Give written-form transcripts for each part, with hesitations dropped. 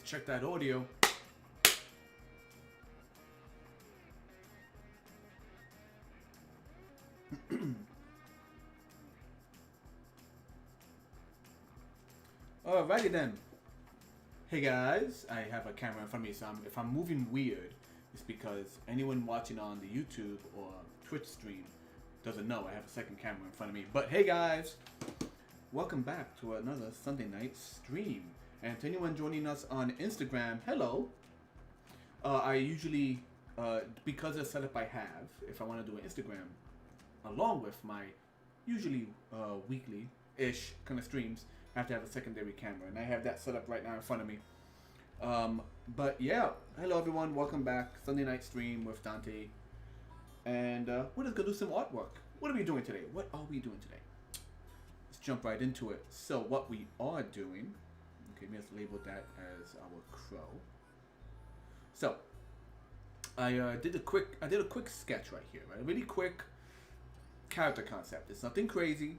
check that audio. Alrighty then. Hey guys, I have a camera in front of me, so if I'm moving weird, it's because anyone watching on the YouTube or Twitch stream doesn't know I have a second camera in front of me. But hey guys, welcome back to another Sunday night stream. And to anyone joining us on Instagram, hello. I usually, because of the setup I have, if I want to do an Instagram, along with my usually weekly-ish kind of streams, I have to have a secondary camera, and I have that set up right now in front of me. But yeah, hello everyone, welcome back. Sunday night stream with Dante, and we're just gonna do some artwork. What are we doing today? Let's jump right into it. So what we are doing, okay, let's label that as our crow. So I did a quick sketch right here, right? A really quick character concept. It's nothing crazy.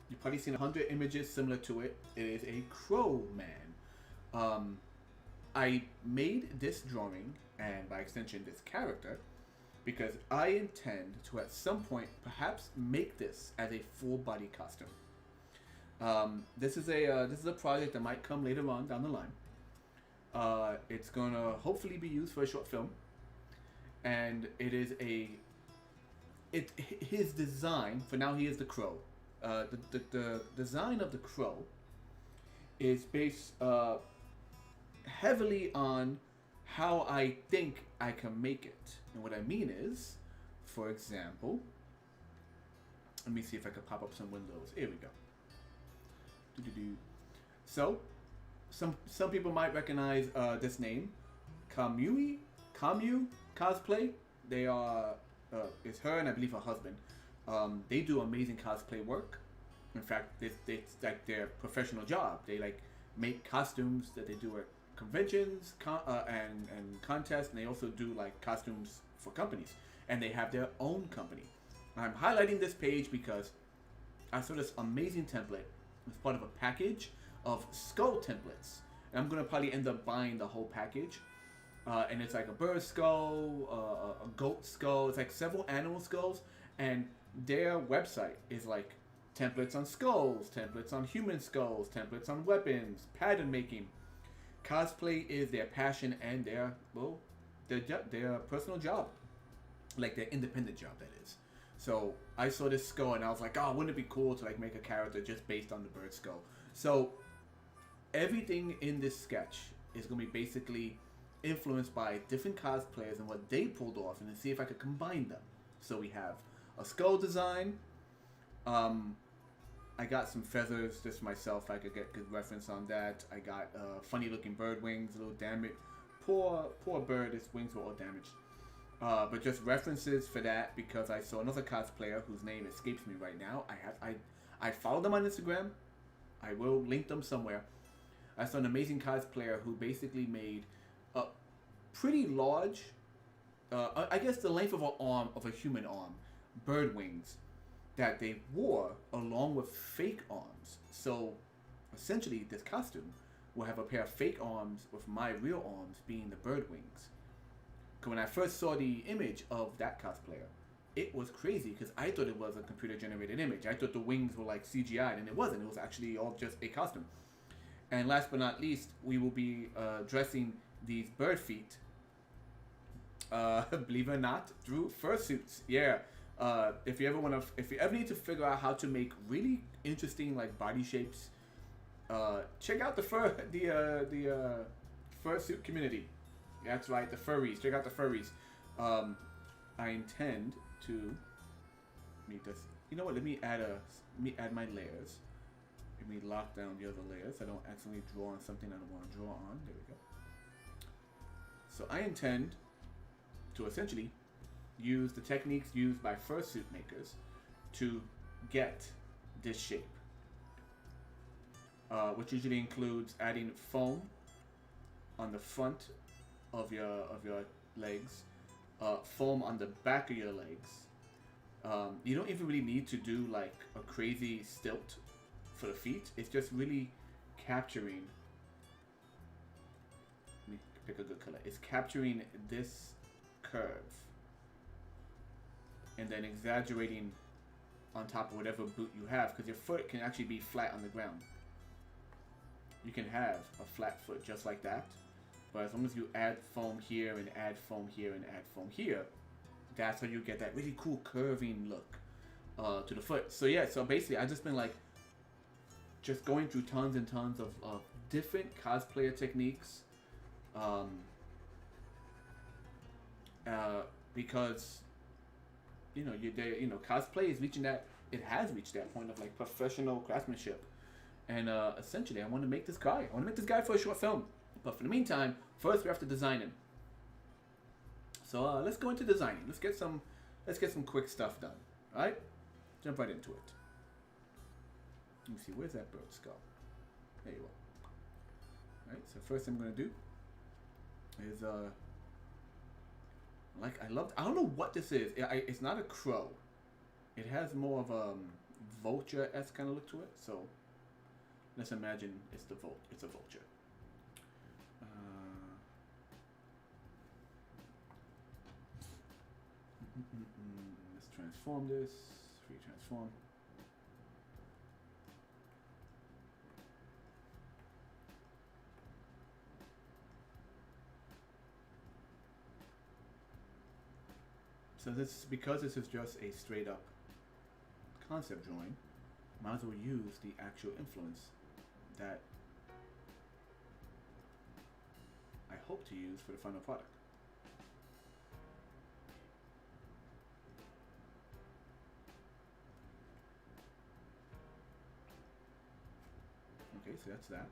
You've probably seen 100 images similar to it. It is a crow man. I made this drawing, and by extension this character, because I intend to at some point perhaps make this as a full body costume. This is a project that might come later on down the line. It's gonna hopefully be used for a short film, and it is his design. For now, he is the crow. The design of the crow is based heavily on how I think I can make it. And what I mean is, for example, let me see if I can pop up some windows. Here we go. So, some people might recognize this name, Kamu Cosplay. They are, it's her and I believe her husband. They do amazing cosplay work. In fact, it's like their professional job. They like make costumes that they do at conventions and contests, and they also do like costumes for companies. And they have their own company. I'm highlighting this page because I saw this amazing template as part of a package of skull templates. And I'm gonna probably end up buying the whole package. And it's like a bird skull, a goat skull. It's like several animal skulls, and their website is like templates on skulls, templates on human skulls, templates on weapons, pattern making. Cosplay is their passion and their personal job, like their independent job, that is. So I saw this skull and I was like, oh, wouldn't it be cool to like make a character just based on the bird skull? So everything in this sketch is gonna be basically influenced by different cosplayers and what they pulled off, and to see if I could combine them. So we have a skull design. I got some feathers just myself. I could get good reference on that. I got funny looking bird wings, a little damaged. Poor bird, his wings were all damaged. But just references for that, because I saw another cosplayer whose name escapes me right now. I followed them on Instagram. I will link them somewhere. I saw an amazing cosplayer who basically made a pretty large, I guess the length of an arm, of a human arm, bird wings that they wore along with fake arms. So essentially this costume will have a pair of fake arms with my real arms being the bird wings. When I first saw the image of that cosplayer, it was crazy because I thought it was a computer generated image. I thought the wings were like CGI'd, and it wasn't. It was actually all just a costume. And last but not least, we will be dressing these bird feet, believe it or not, through fursuits. Yeah. If you ever need to figure out how to make really interesting like body shapes, check out the fursuit community. That's right, the furries. Check out the furries. I intend to meet this. You know what? Let me add my layers. Let me lock down the other layers. I don't accidentally draw on something I don't want to draw on. There we go. So I intend to essentially use the techniques used by fursuit makers to get this shape, which usually includes adding foam on the front of your legs, foam on the back of your legs. You don't even really need to do like a crazy stilt for the feet. It's just really capturing pick a good color. It's capturing this curve and then exaggerating on top of whatever boot you have, because your foot can actually be flat on the ground. You can have a flat foot just like that, but as long as you add foam here and add foam here and add foam here, that's how you get that really cool curving look to the foot. So yeah, so basically I've just been like just going through tons and tons of different cosplayer techniques, because cosplay is reaching that, it has reached that point of like professional craftsmanship. And essentially, I want to make this guy. I want to make this guy for a short film. But for the meantime, first we have to design him. So let's go into designing. Let's get some quick stuff done. All right, jump right into it. Let me see. Where's that bird skull? There you are. All right. So first thing I'm gonna do is I don't know what this is. It's not a crow. It has more of a vulture-esque kind of look to it. So let's imagine it's a vulture. Let's transform this. Free transform. So because this is just a straight up concept drawing, might as well use the actual influence that I hope to use for the final product. Okay, so that's that.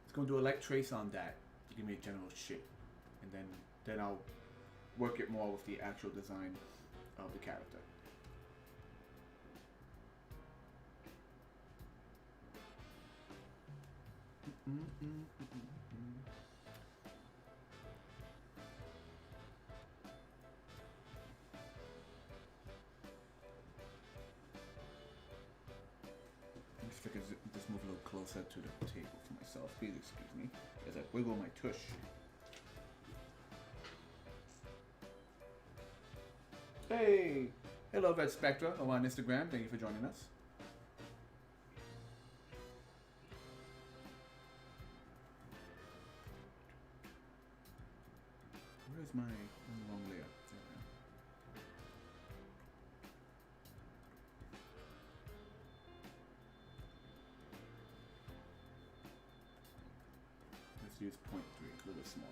It's going to do a light trace on that to give me a general shape, and then I'll work it more with the actual design of the character. If I can just move a little closer to the table for myself, please excuse me as I wiggle my tush. Hey! Hello, Red Spectra. I'm on Instagram. Thank you for joining us. Where's my long layer? Let's use 0.3, a little bit smaller.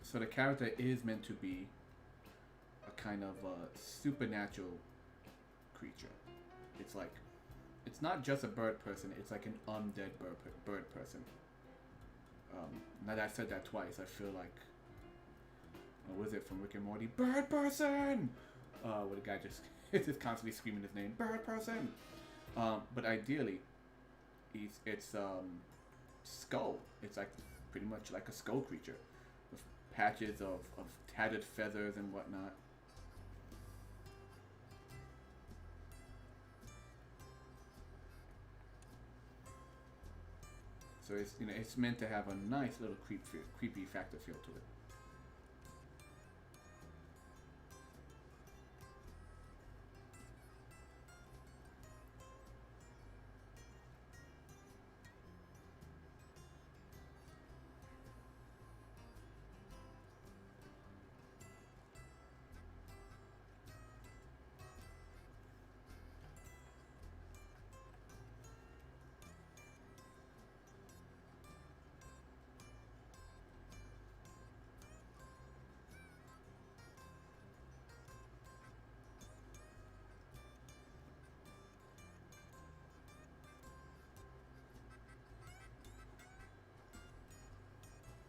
So the character is meant to be a kind of supernatural creature. It's like, it's not just a bird person, it's like an undead bird person. Now that I said that twice, I feel like, what is it from Rick and Morty? Bird person! Where the guy just is just constantly screaming his name, bird person! But ideally, it's skull. It's like pretty much like a skull creature. Patches of tattered feathers and whatnot. So it's meant to have a nice little creepy factor feel to it.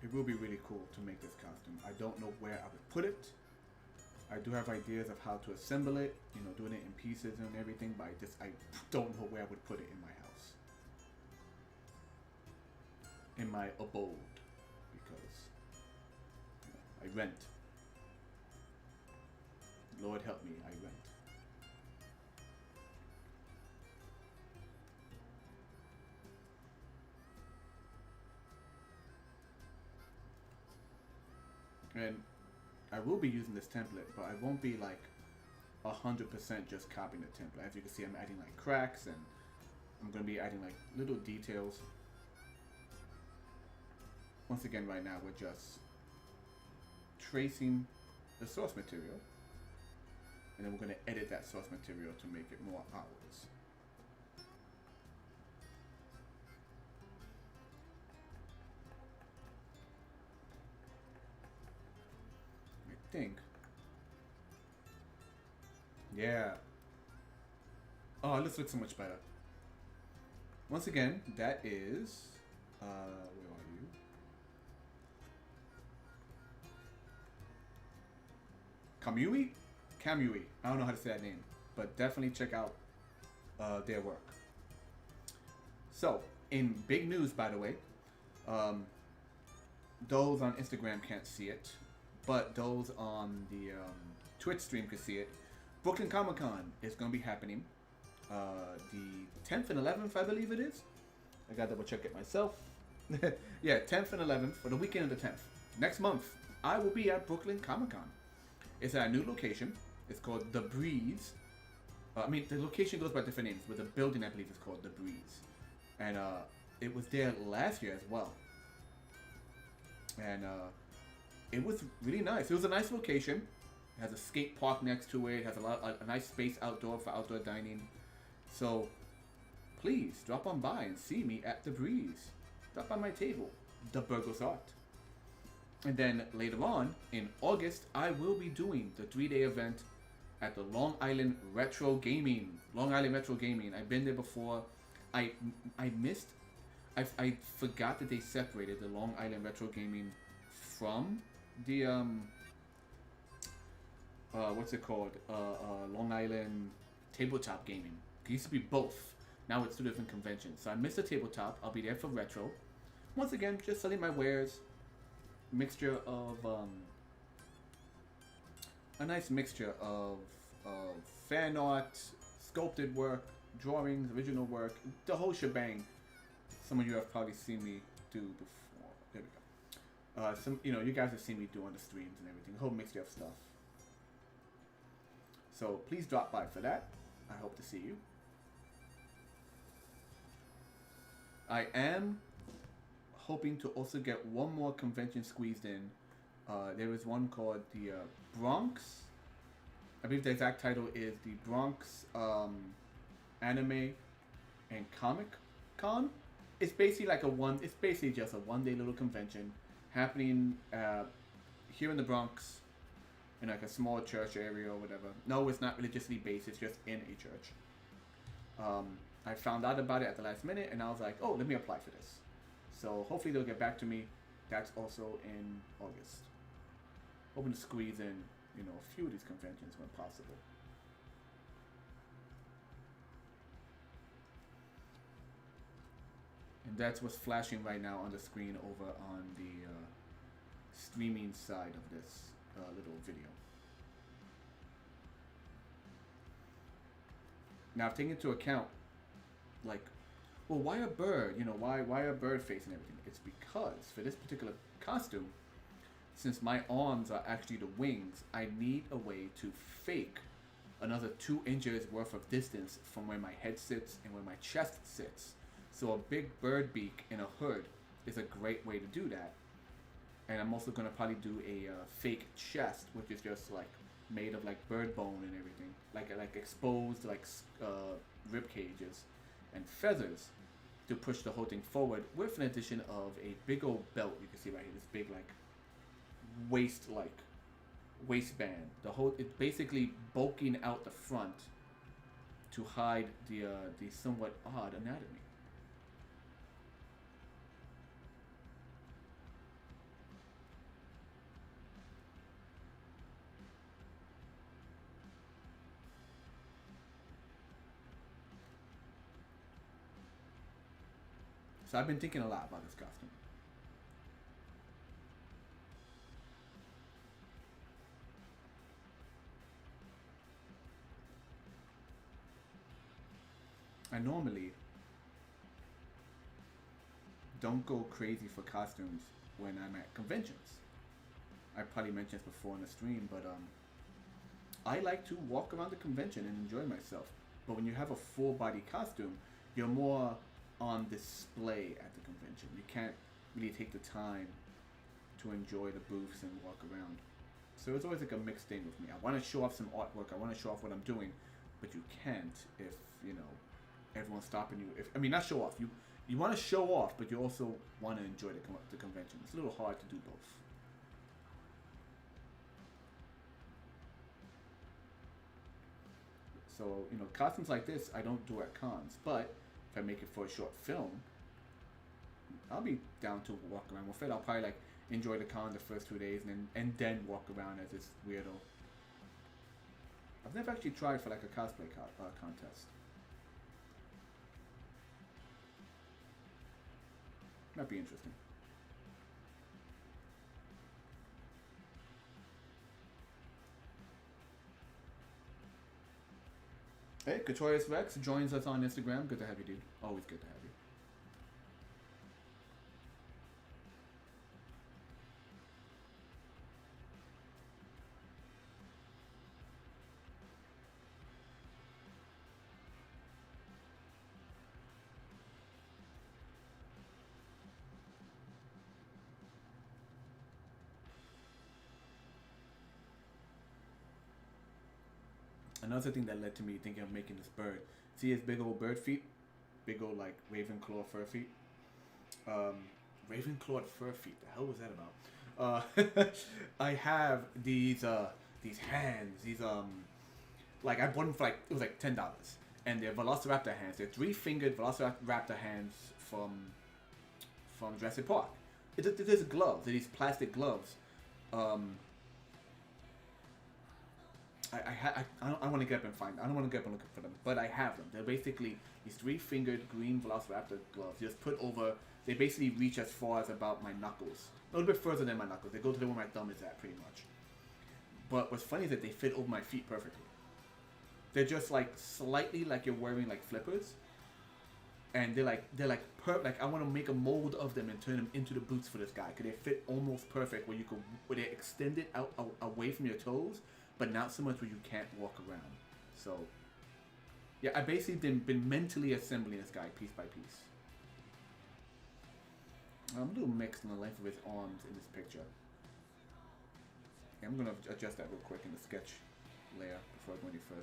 it will be really cool to make this costume. I don't know where I would put it. I do have ideas of how to assemble it, you know, doing it in pieces and everything, but I don't know where I would put it in my house. In my abode. Because you know, I rent. Lord help me, I rent. And I will be using this template, but I won't be like 100% just copying the template. As you can see, I'm adding like cracks, and I'm going to be adding like little details. Once again, right now, we're just tracing the source material, and then we're going to edit that source material to make it more ours. I think. Yeah. Oh, this looks so much better. Once again, that is, where are you? Kamui? Kamui. I don't know how to say that name, but definitely check out their work. So, in big news, by the way, those on Instagram can't see it, but those on the Twitch stream can see it. Brooklyn Comic Con is going to be happening the 10th and 11th, I believe it is. I got to double check it myself. Yeah, 10th and 11th, for the weekend of the 10th. Next month, I will be at Brooklyn Comic Con. It's at a new location. It's called The Breeze. I mean, the location goes by different names, but the building, I believe, is called The Breeze. And it was there last year as well. And it was really nice. It was a nice location. It has a skate park next to it. It has a nice space outdoor for outdoor dining. So, please, drop on by and see me at The Breeze. Drop by my table, The Burgos Art. And then later on, in August, I will be doing the 3-day event at the Long Island Retro Gaming. Long Island Retro Gaming. I've been there before. I forgot that they separated the Long Island Retro Gaming from the what's it called? Long Island Tabletop Gaming. It used to be both. Now it's 2 different conventions. So I missed the tabletop. I'll be there for retro. Once again, just selling my wares. Mixture of a nice mixture of fan art, sculpted work, drawings, original work, the whole shebang. Some of you have probably seen me do before. There we go. You guys have seen me do on the streams and everything. A whole mixture of stuff. So please drop by for that. I hope to see you. I am hoping to also get one more convention squeezed in. There is one called the Bronx. I believe the exact title is the Bronx Anime and Comic Con. It's basically like it's basically just a one-day little convention happening here in the Bronx, in like a small church area or whatever. No, it's not religiously based. It's just in a church. I found out about it at the last minute, and I was like, oh, let me apply for this. So hopefully they'll get back to me. That's also in August. Hoping to squeeze in, a few of these conventions when possible. And that's what's flashing right now on the screen over on the streaming side of this little video. Now, I've taken into account, well, why a bird? Why a bird face and everything? It's because for this particular costume, since my arms are actually the wings, I need a way to fake another 2 inches worth of distance from where my head sits and where my chest sits. So a big bird beak and a hood is a great way to do that. And I'm also going to probably do a fake chest, which is just made of bird bone and everything, like exposed rib cages and feathers to push the whole thing forward, with an addition of a big old belt. You can see right here, this big waistband. It's basically bulking out the front to hide the somewhat odd anatomy. So I've been thinking a lot about this costume. I normally don't go crazy for costumes when I'm at conventions. I probably mentioned this before in the stream, but I like to walk around the convention and enjoy myself. But when you have a full body costume, you're more on display at the convention. You can't really take the time to enjoy the booths and walk around. So it's always like a mixed thing with me. I want to show off some artwork. I want to show off what I'm doing, but you can't if everyone's stopping you. If I mean, not show off. You want to show off, but you also want to enjoy the convention. It's a little hard to do both. So, costumes like this I don't do at cons, but if I make it for a short film, I'll be down to walk around with it. I'll probably like enjoy the con the first 2 days and then walk around as this weirdo. I've never actually tried for like a cosplay contest. Might be interesting. Hey, Katorius Rex joins us on Instagram. Good to have you, dude. Always good to have you. Another thing that led to me thinking of making this bird. See his big old bird feet? Big old like Ravenclaw fur feet. Ravenclaw fur feet. The hell was that about? I have these hands. These like I bought them for like it was like $10, and they're Velociraptor hands. They're 3-fingered Velociraptor hands from Jurassic Park. There's gloves. They're these plastic gloves. I don't want to get up and find. I don't want to get up and look for them, but I have them. They're basically these 3-fingered green Velociraptor gloves. Just put over. They basically reach as far as about my knuckles, a little bit further than my knuckles. They go to where my thumb is at, pretty much. But what's funny is that they fit over my feet perfectly. They're just like slightly like you're wearing like flippers, and they're like I want to make a mold of them and turn them into the boots for this guy because they fit almost perfect where they extend it out away from your toes. But not so much where you can't walk around. So, yeah, I basically been mentally assembling this guy piece by piece. I'm a little mixed on the length of his arms in this picture. Yeah, I'm going to adjust that real quick in the sketch layer before I go any further.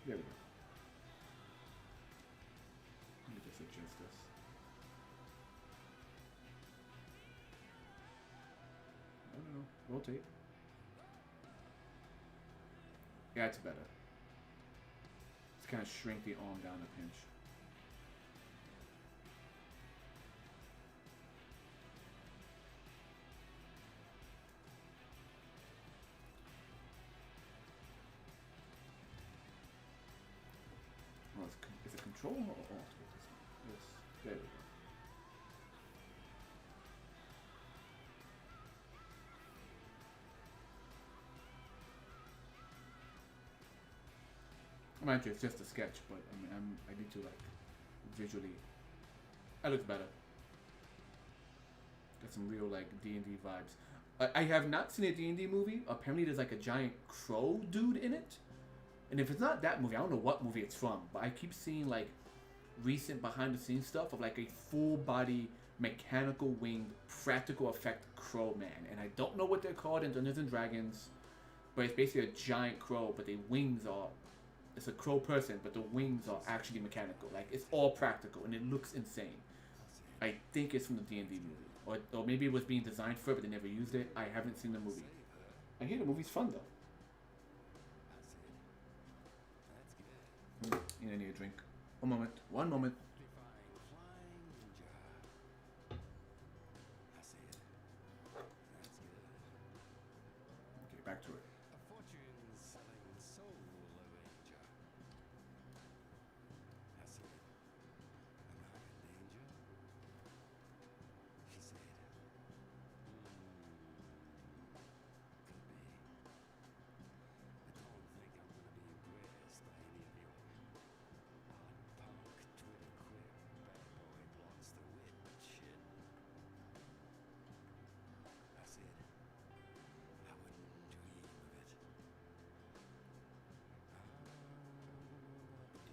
There we go. Adjust this. I don't know. Rotate. Yeah, it's better. Let's kind of shrink the arm down a pinch. Well, is it control or alt? Yes, there we go. Mind you, it's just a sketch, but I mean, I need to like visually. That looks better. Got some real like D&D vibes. I have not seen a D&D movie. Apparently, there's like a giant crow dude in it, and if it's not that movie, I don't know what movie it's from. But I keep seeing like recent behind the scenes stuff of like a full body mechanical winged practical effect crow man, and I don't know what they're called in Dungeons and Dragons, but it's basically a giant crow, but the wings are, it's a crow person, but the wings are actually mechanical. Like it's all practical and it looks insane. I think it's from the D&D movie, or maybe it was being designed for it, but they never used it. I haven't seen the movie. I hear the movie's fun though. I need a drink. One moment.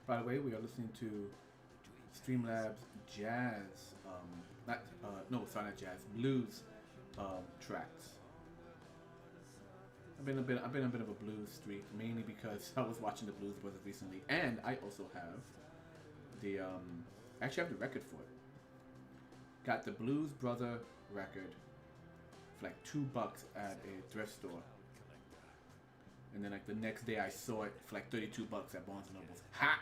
By the way, we are listening to Streamlabs jazz, not no, sorry, not jazz, blues tracks. I've been a bit of a blues streak, mainly because I was watching the Blues Brothers recently, and I also have the actually have the record for it. Got the Blues Brother record for like $2 at a thrift store, and then like the next day I saw it for like $32 at Barnes and Nobles. Ha!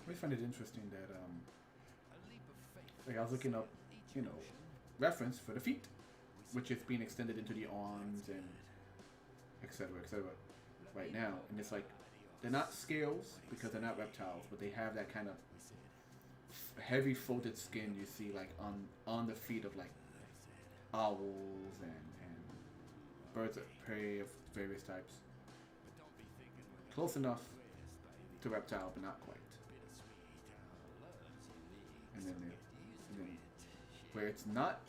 I find it interesting that like I was looking up, you know, reference for the feet, which is being extended into the arms and etc. right now, and it's like they're not scales because they're not reptiles, but they have that kind of heavy folded skin you see like on the feet of like owls and birds of prey of various types. Close enough to reptile, but not quite. And then where it's not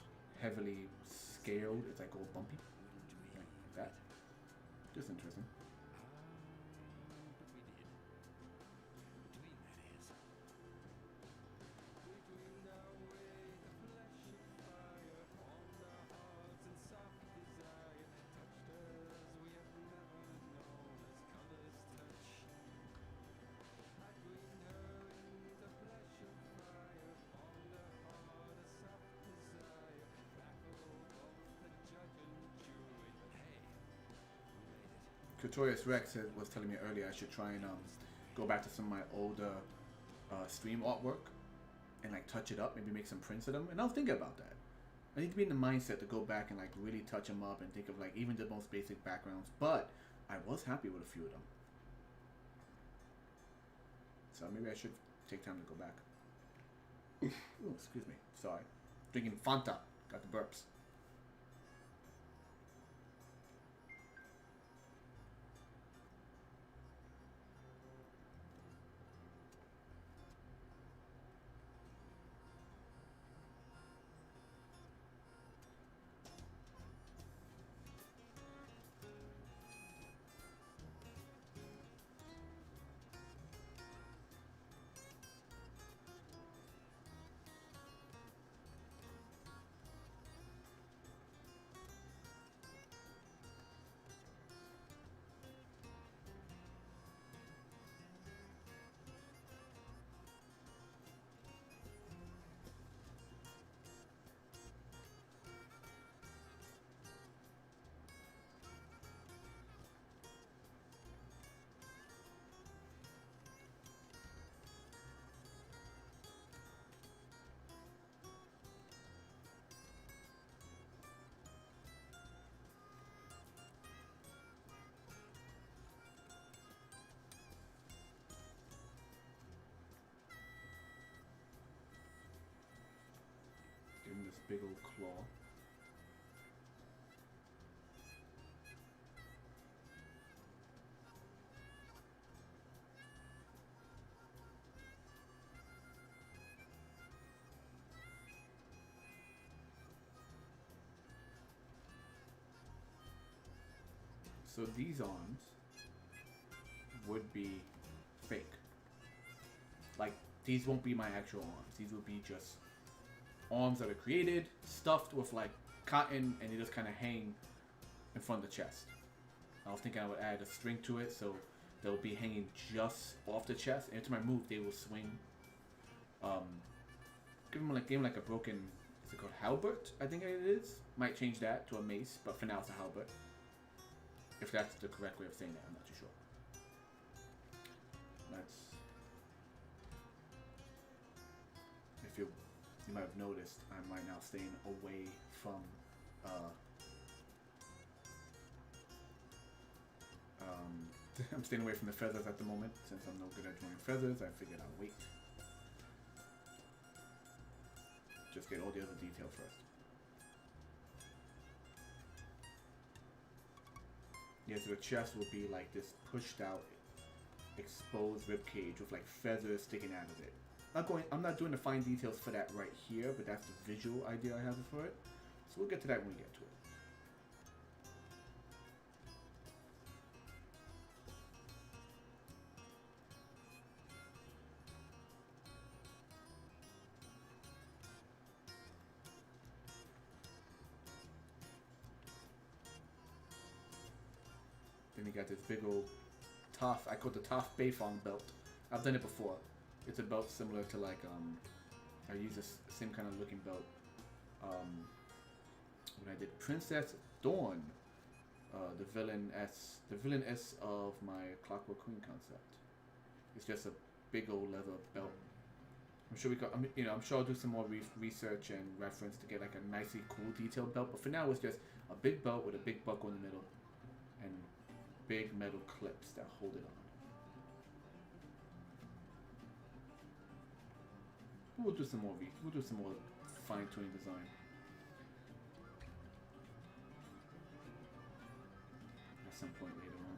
heavily scaled, it's like all bumpy, like that. Just interesting. Tutorius Rex was telling me earlier I should try and go back to some of my older stream artwork and like touch it up, maybe make some prints of them. And I was thinking about that. I need to be in the mindset to go back and like really touch them up and think of like even the most basic backgrounds. But I was happy with a few of them, so maybe I should take time to go back. Ooh, excuse me. Sorry. Drinking Fanta. Got the burps. Give him this big old claw. So these arms would be fake. Like, these won't be my actual arms. These will be just arms that are created, stuffed with like cotton, and they just kind of hang in front of the chest. I was thinking I would add a string to it, so they'll be hanging just off the chest. And to my move, they will swing. Give them like a broken, is it called halberd? I think it is. Might change that to a mace, but for now it's a halberd. If that's the correct way of saying that, I'm not too sure. That's, if you might have noticed, I'm right now staying away from I'm staying away from the feathers at the moment. Since I'm no good at drawing feathers, I figured I'll wait. Just get all the other detail first. Yeah, so the chest will be like this pushed out, exposed rib cage with like feathers sticking out of it. I'm not doing the fine details for that right here, but that's the visual idea I have for it. So we'll get to that when we get to it. Then you got this big old Toph, I call it the Toph Beifong belt. I've done it before. It's a belt similar to like, I use the same kind of looking belt when I did Princess Dawn, the villainess of my Clockwork Queen concept. It's just a big old leather belt. I'm sure I'm sure I'll do some more research and reference to get like a nicely cool detailed belt. But for now, it's just a big belt with a big buckle in the middle and big metal clips that hold it on. We'll do some more fine-tuning design at some point later on.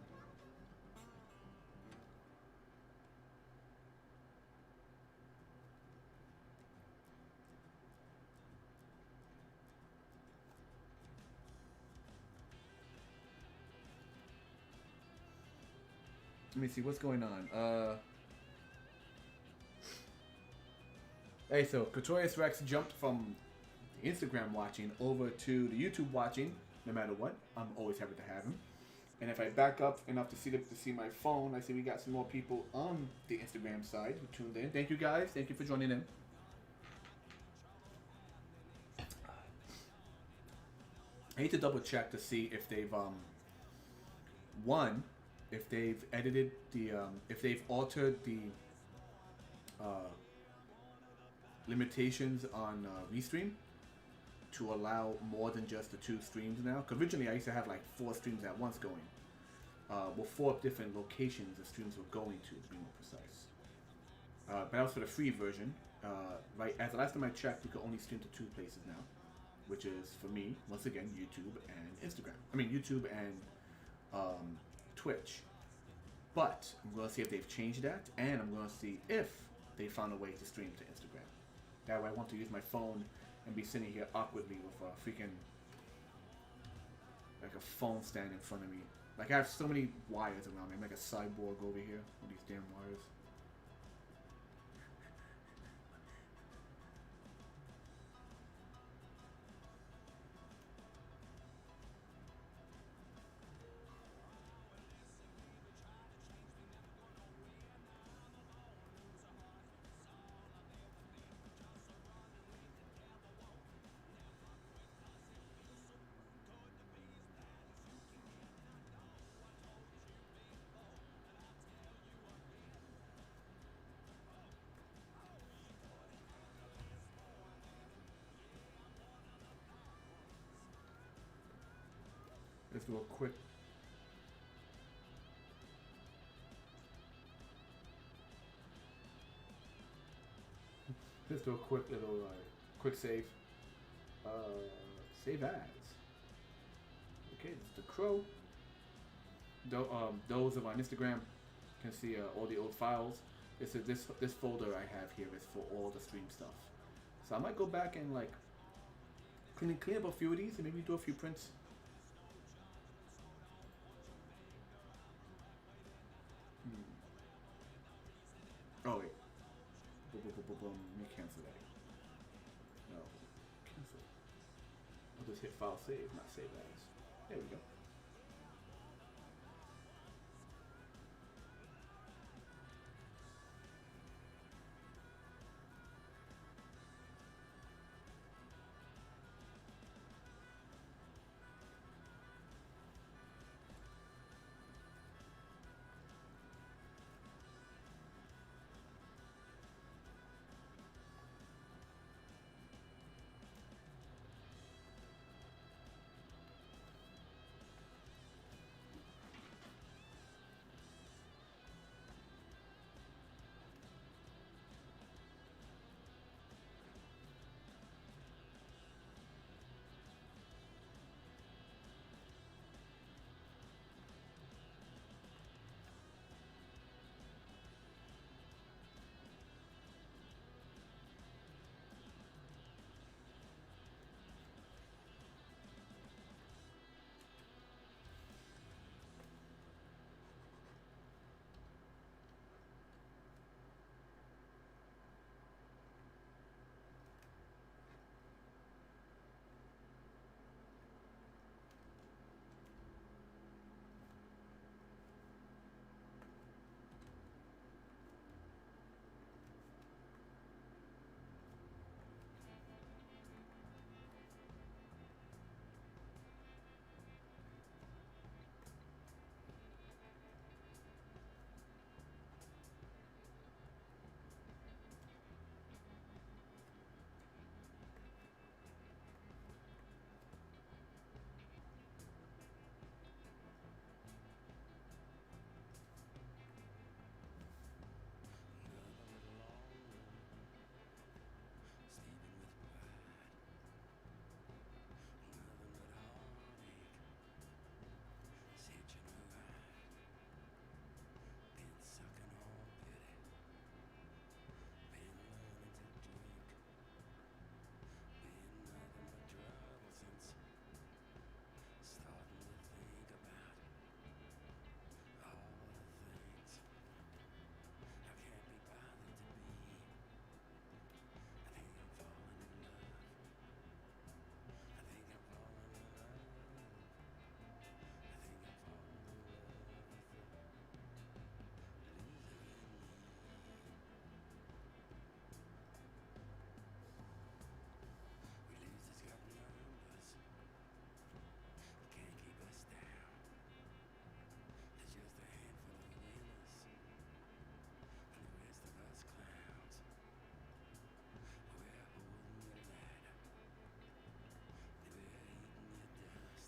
Let me see what's going on. Hey, so Pretorius Rex jumped from the Instagram watching over to the YouTube watching. No matter what, I'm always happy to have him. And if I back up enough to see my phone, I see we got some more people on the Instagram side who tuned in. Thank you guys. Thank you for joining in. I need to double check to see if they've if they've edited the if they've altered the limitations on Restream to allow more than just the 2 streams now. Because originally I used to have like 4 streams at once going. Well, 4 different locations the streams were going to be more precise. But that was for the free version. Right, as the last time I checked, you could only stream to 2 places now, which is for me once again YouTube and Instagram. I mean YouTube and Twitch. But I'm gonna see if they've changed that, and I'm gonna see if they found a way to stream to Instagram. That way I want to use my phone and be sitting here awkwardly with a freaking, like a phone stand in front of me. Like I have so many wires around me. I'm like a cyborg over here with these damn wires. Let's do a quick. Let's do a quick little quick save. Save as. Okay, this is the crow. Those of on Instagram can see all the old files. This folder I have here is for all the stream stuff. So I might go back and like clean up a few of these and maybe do a few prints. Oh wait. Boom, boom, boom, boom, boom. Let me cancel that. No. Cancel. I'll just hit file save, not save as. There we go.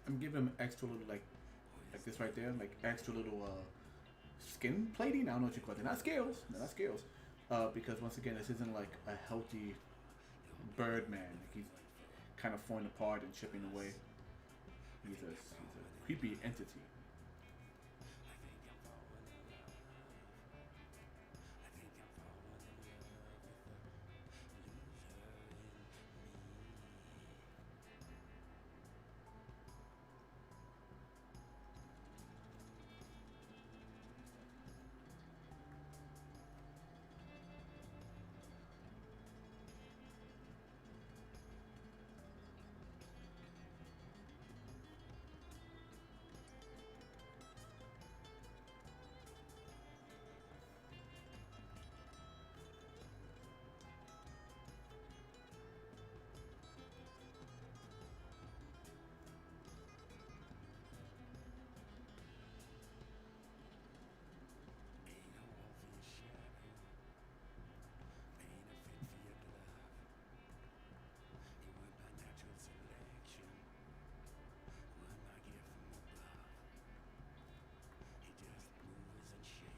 I'm giving him extra little like this right there, like extra little skin plating. I don't know what you call it. They're not scales. They're not scales. Because once again, this isn't like a healthy bird man. Like he's kind of falling apart and chipping away. He's a creepy entity.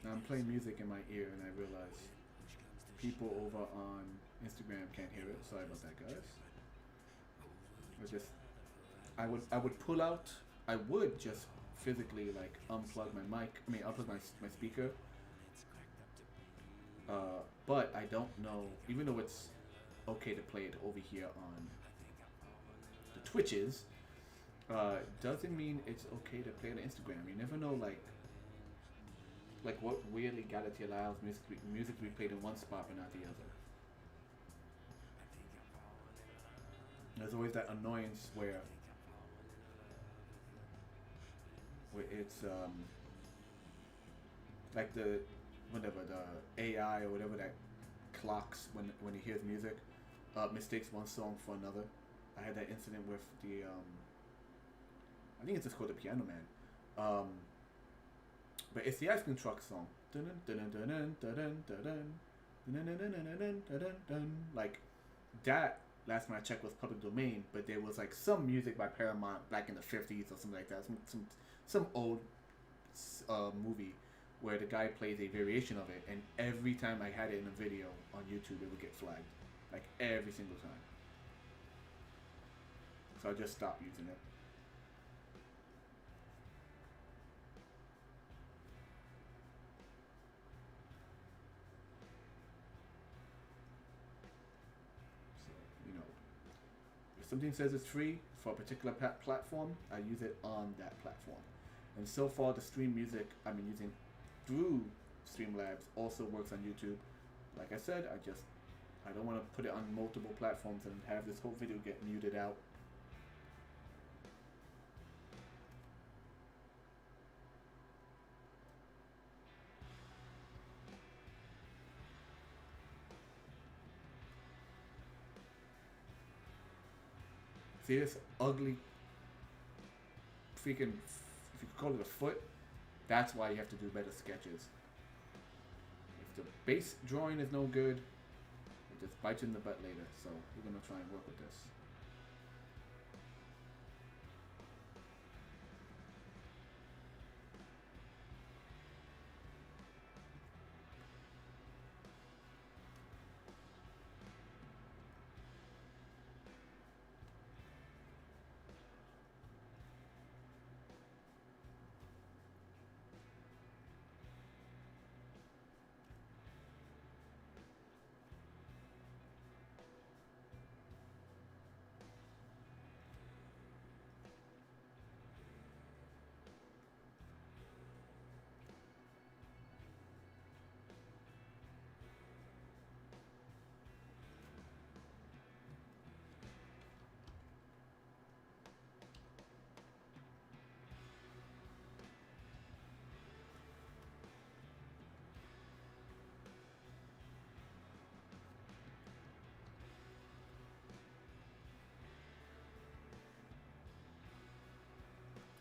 Now I'm playing music in my ear and I realize people over on Instagram can't hear it. Sorry about that, guys. I would pull out. I would just physically like unplug my mic. I mean, unplug my speaker. But I don't know. Even though it's okay to play it over here on the Twitches, doesn't mean it's okay to play it on Instagram. You never know, like Like what weird legality allows music to be played in one spot but not the other? There's always that annoyance where it's like the whatever the AI or whatever that clocks when it hears music, mistakes one song for another. I had that incident with the I think it's just called the Piano Man, but it's the Ice Cream Truck song. Like that. Last time I checked was public domain, but there was like some music by Paramount back in the 50s or something like that. Some old movie where the guy plays a variation of it, and every time I had it in a video on YouTube, it would get flagged, like every single time. So I just stopped using it. So if something says it's free for a particular platform, I use it on that platform. And so far, the stream music I've been using through Streamlabs also works on YouTube. Like I said, I don't want to put it on multiple platforms and have this whole video get muted out. See this ugly freaking, if you could call it a foot, that's why you have to do better sketches. If the base drawing is no good, it just bites you in the butt later. So we're going to try and work with this.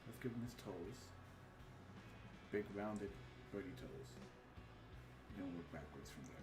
Let's give him his toes. Big rounded birdie toes. And then work backwards from there.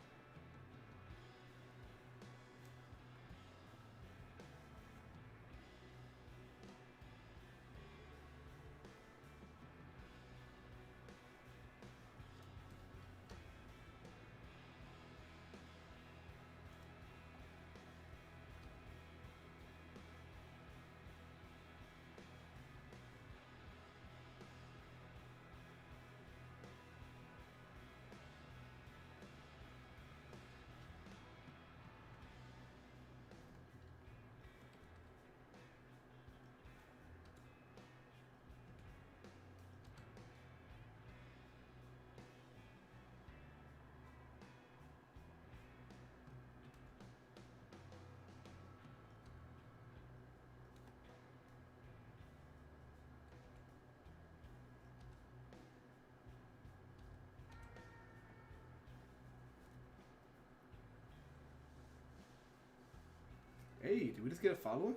Hey, did we just get a follower?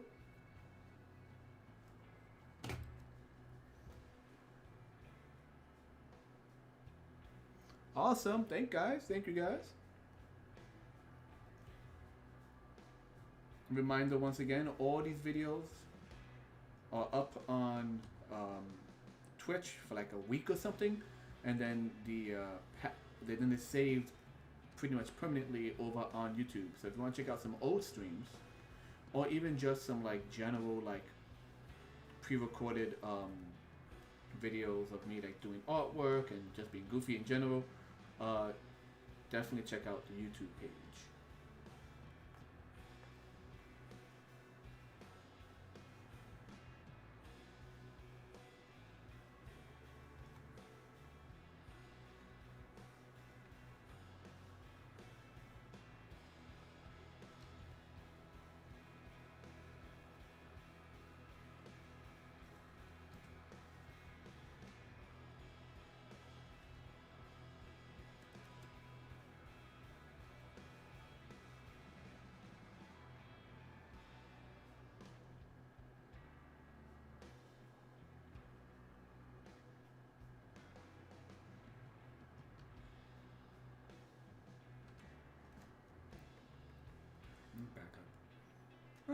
Awesome. Thank you guys. Reminder once again, all these videos are up on Twitch for like a week or something, and then then they're saved pretty much permanently over on YouTube. So if you want to check out some old streams, or even just some like general like pre-recorded videos of me like doing artwork and just being goofy in general, definitely check out the YouTube page.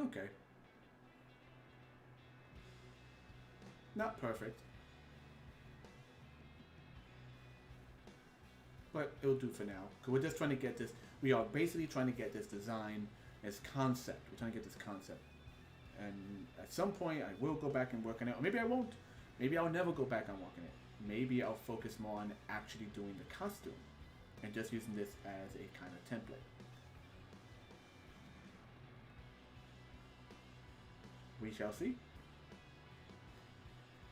Okay. Not perfect, but it'll do for now. Cause we're just trying to get this. We are basically trying to get this design as concept. We're trying to get this concept, and at some point I will go back and work on it. Or maybe I won't. Maybe I'll never go back on working it. Maybe I'll focus more on actually doing the costume, and just using this as a kind of template. We shall see.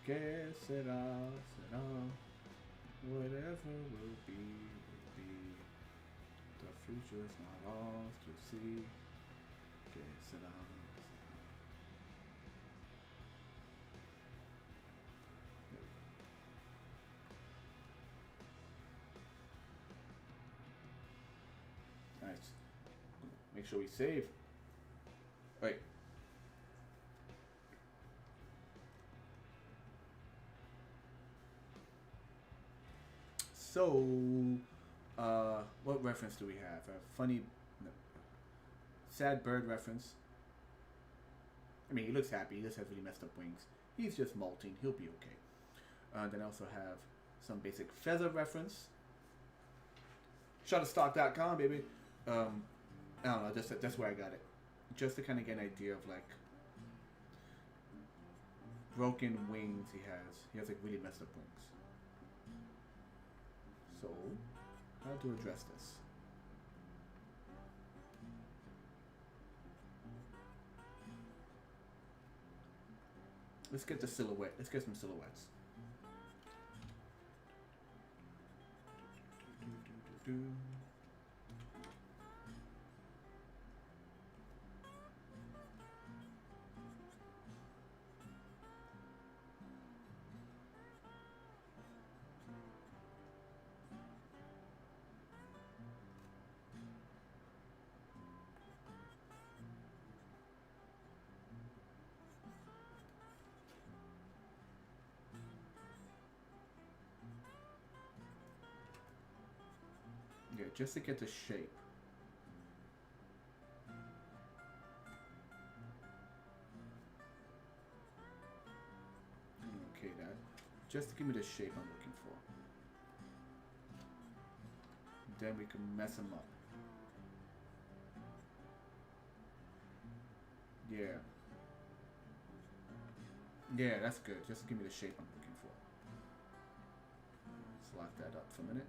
Que sera, sera. Whatever will be, will be. The future is not ours to see. Que sera, sera. Nice. Make sure we save. Wait. So, what reference do we have? A funny, no, sad bird reference. I mean, he looks happy. He just has really messed up wings. He's just molting. He'll be okay. Then I also have some basic feather reference. Shutterstock.com, baby. I don't know. That's where I got it. Just to kind of get an idea of like broken wings he has. He has like really messed up wings. So, how to address this? Let's get the silhouette. Let's get some silhouettes. Yeah, just to get the shape. Okay, that. Just to give me the shape I'm looking for. Then we can mess them up. Yeah. Yeah, that's good. Just to give me the shape I'm looking for. Let's lock that up for a minute.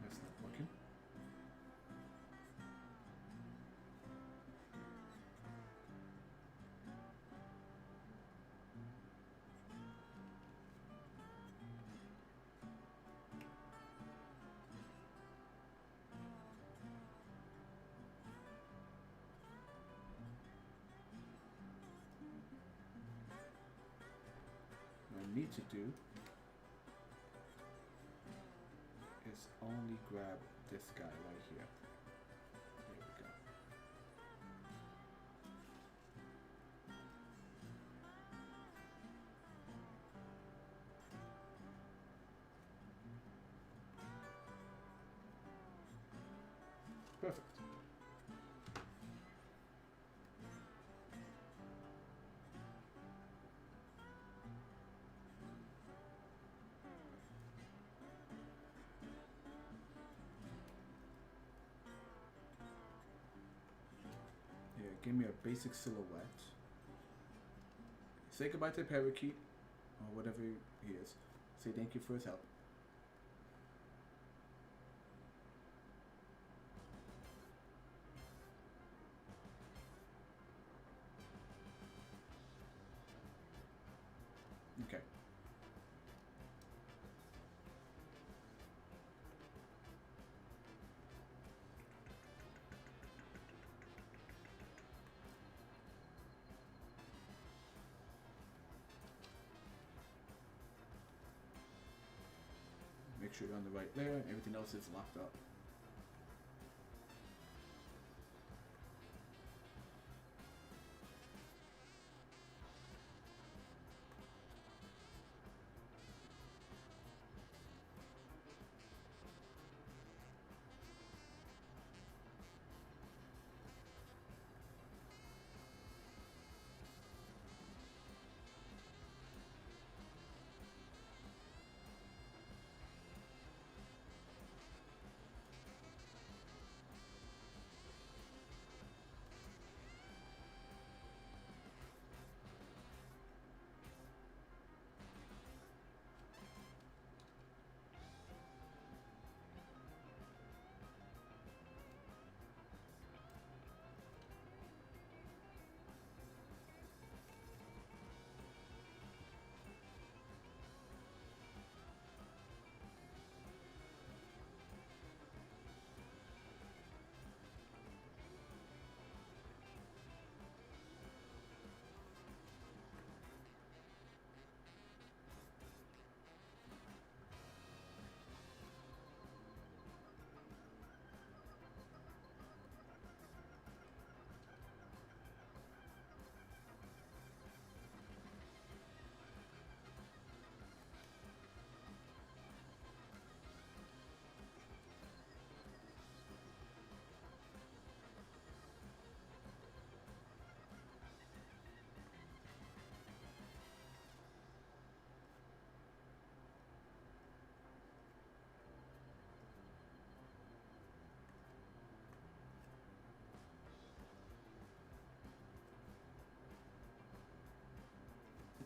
That's not working. What I need to do is only grab this guy right here. There we go. Perfect. Yeah, give me a basic silhouette. Say goodbye to the parakeet, or whatever he is. Say thank you for his help. make sure you're on the right layer, and everything else is locked up.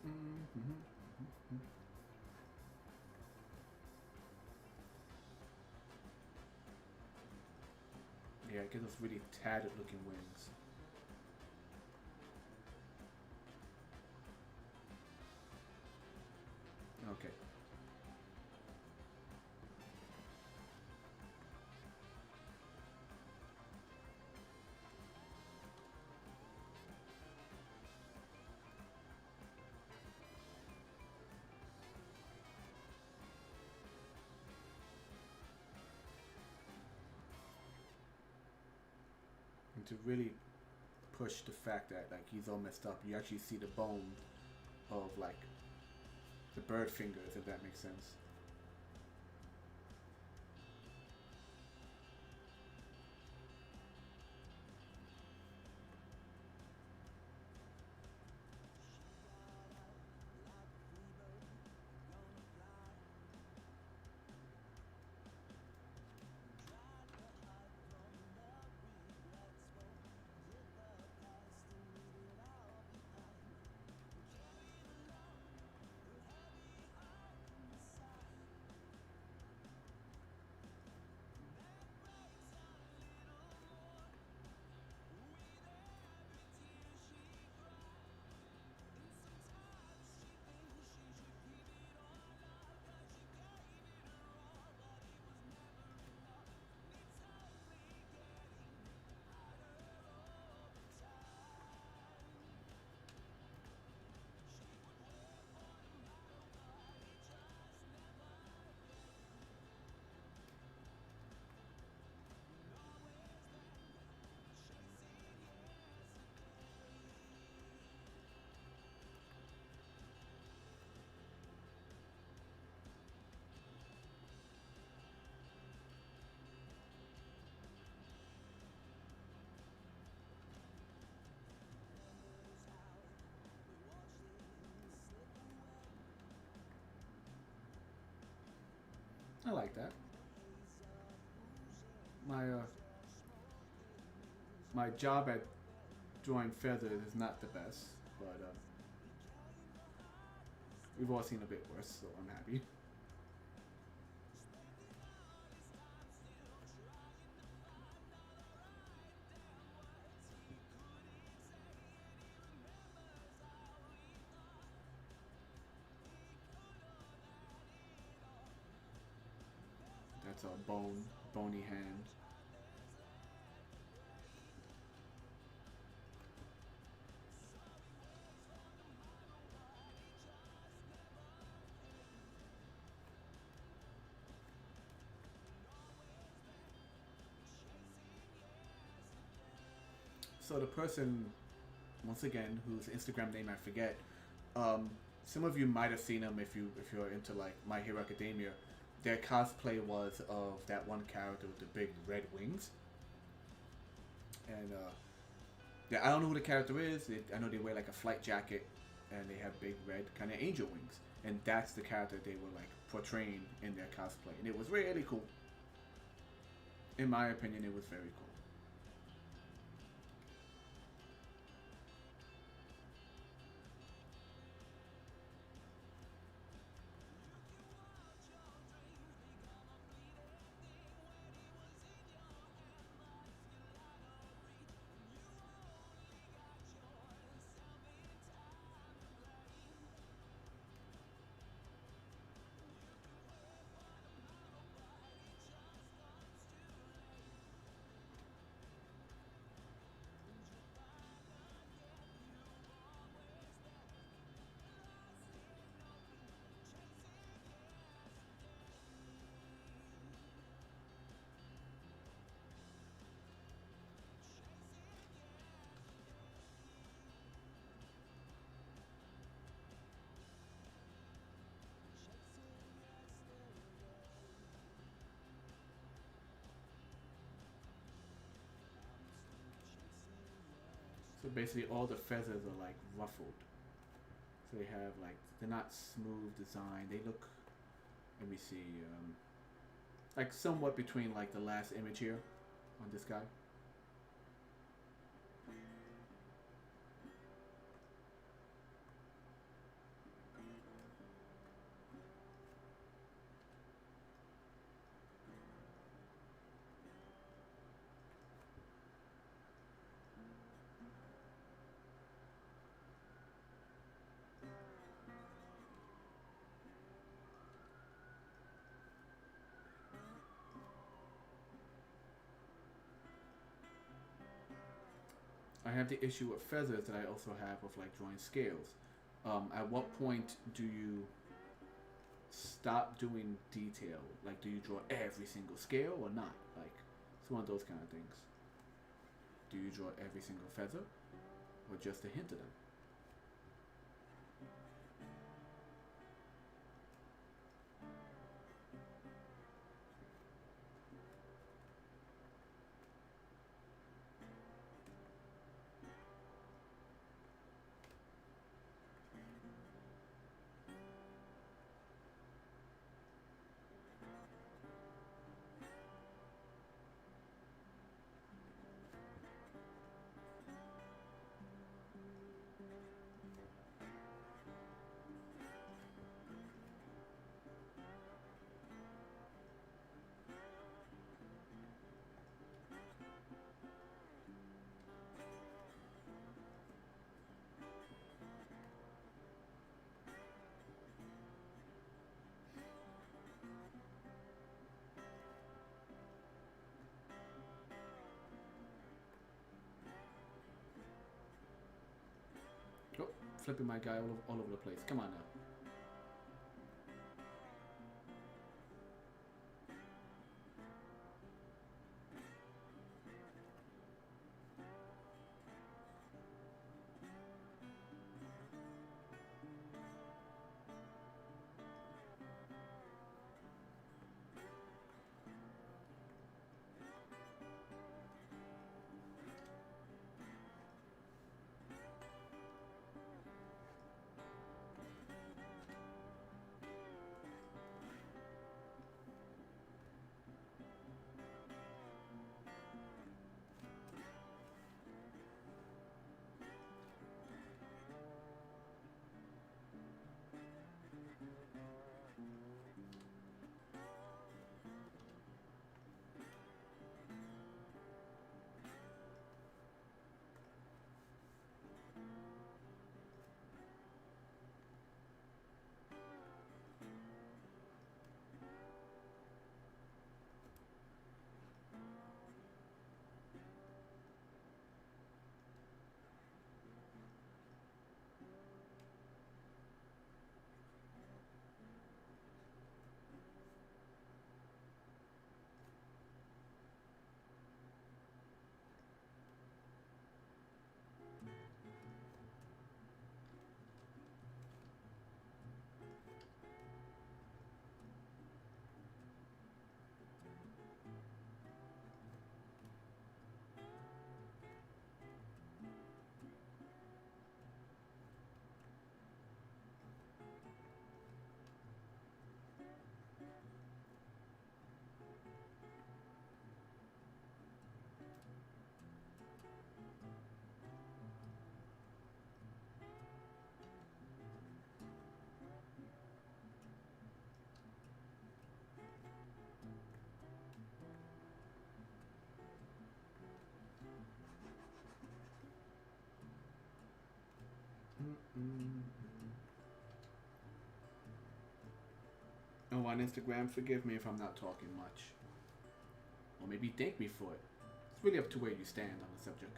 Mm-hmm. Yeah, get those really tattered looking wings. Okay. And to really push the fact that like he's all messed up, you actually see the bone of like the bird fingers, if that makes sense. I like that. My job at drawing feathers is not the best, but we've all seen a bit worse, so I'm happy. That's a bony hand. So the person, once again, whose Instagram name I forget, um, some of you might have seen them if you're into like My Hero Academia. Their cosplay was of that one character with the big red wings, and yeah, I don't know who the character is. I know they wear like a flight jacket, and they have big red kind of angel wings, and that's the character they were like portraying in their cosplay, and it was really cool. In my opinion, it was very cool. So basically, all the feathers are like ruffled. So they have like they're not smooth design. They look. Let me see. Like somewhat between like the last image here on this guy. I have the issue with feathers that I also have with like drawing scales. At what point do you stop doing detail? Like, do you draw every single scale or not? Like, it's one of those kind of things. Do you draw every single feather or just a hint of them? Oh, flipping my guy all over the place. Come on now. Oh, on Instagram, forgive me if I'm not talking much. Or maybe thank me for it. It's really up to where you stand on the subject.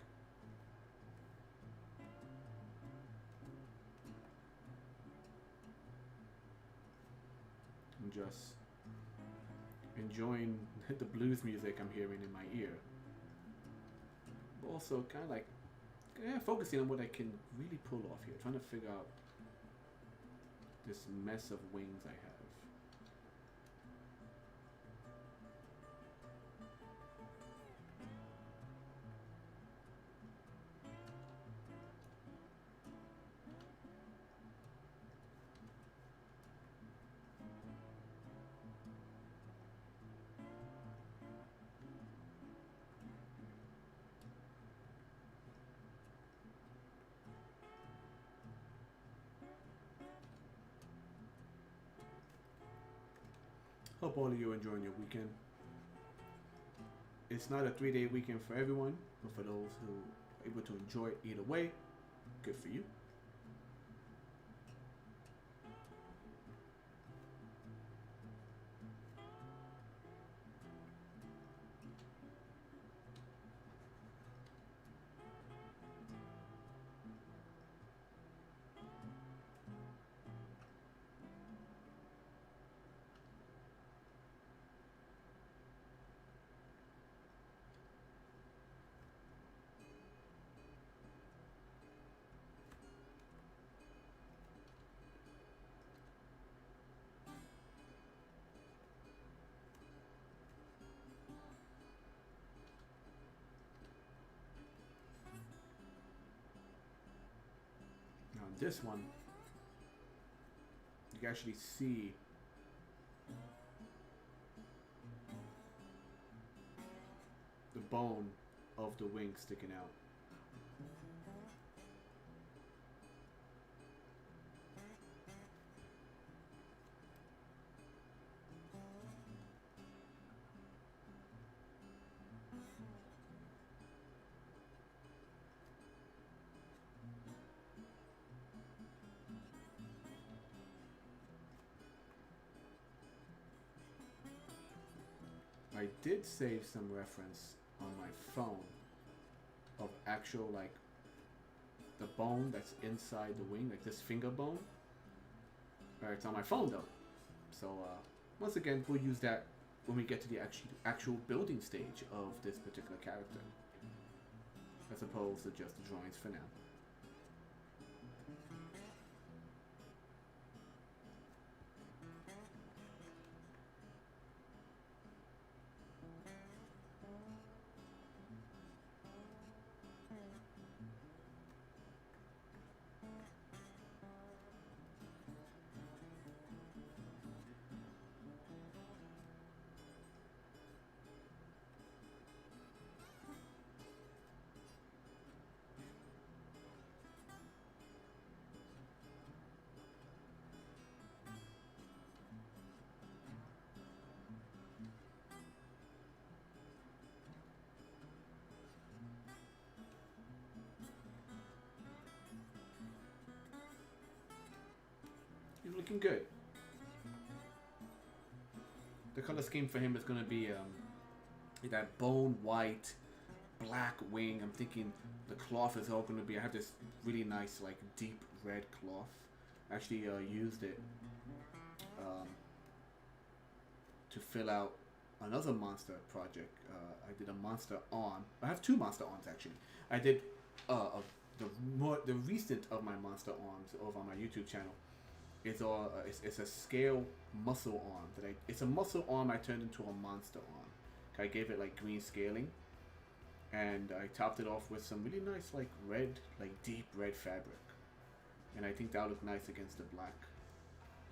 I'm just enjoying the blues music I'm hearing in my ear. But also kind of like focusing on what I can really pull off here. Trying to figure out this mess of wings I have. Hope all of you are enjoying your weekend. It's not a 3-day weekend for everyone, but for those who are able to enjoy it either way, good for you. Now this one, you can actually see the bone of the wing sticking out. I did save some reference on my phone of actual like the bone that's inside the wing, like this finger bone. It's on my phone though. So once again, we'll use that when we get to the actual building stage of this particular character, as opposed to just the drawings for now. He's looking good. The color scheme for him is going to be that bone white, black wing. I'm thinking the cloth is all going to be. I have this really nice, like deep red cloth. I actually used it to fill out another monster project. I did a monster arm. I have two monster arms actually. I did the recent of my monster arms over on my YouTube channel. It's a scale muscle arm it's a muscle arm I turned into a monster arm. I gave it like green scaling, and I topped it off with some really nice like red, like deep red fabric, and I think that'll look nice against the black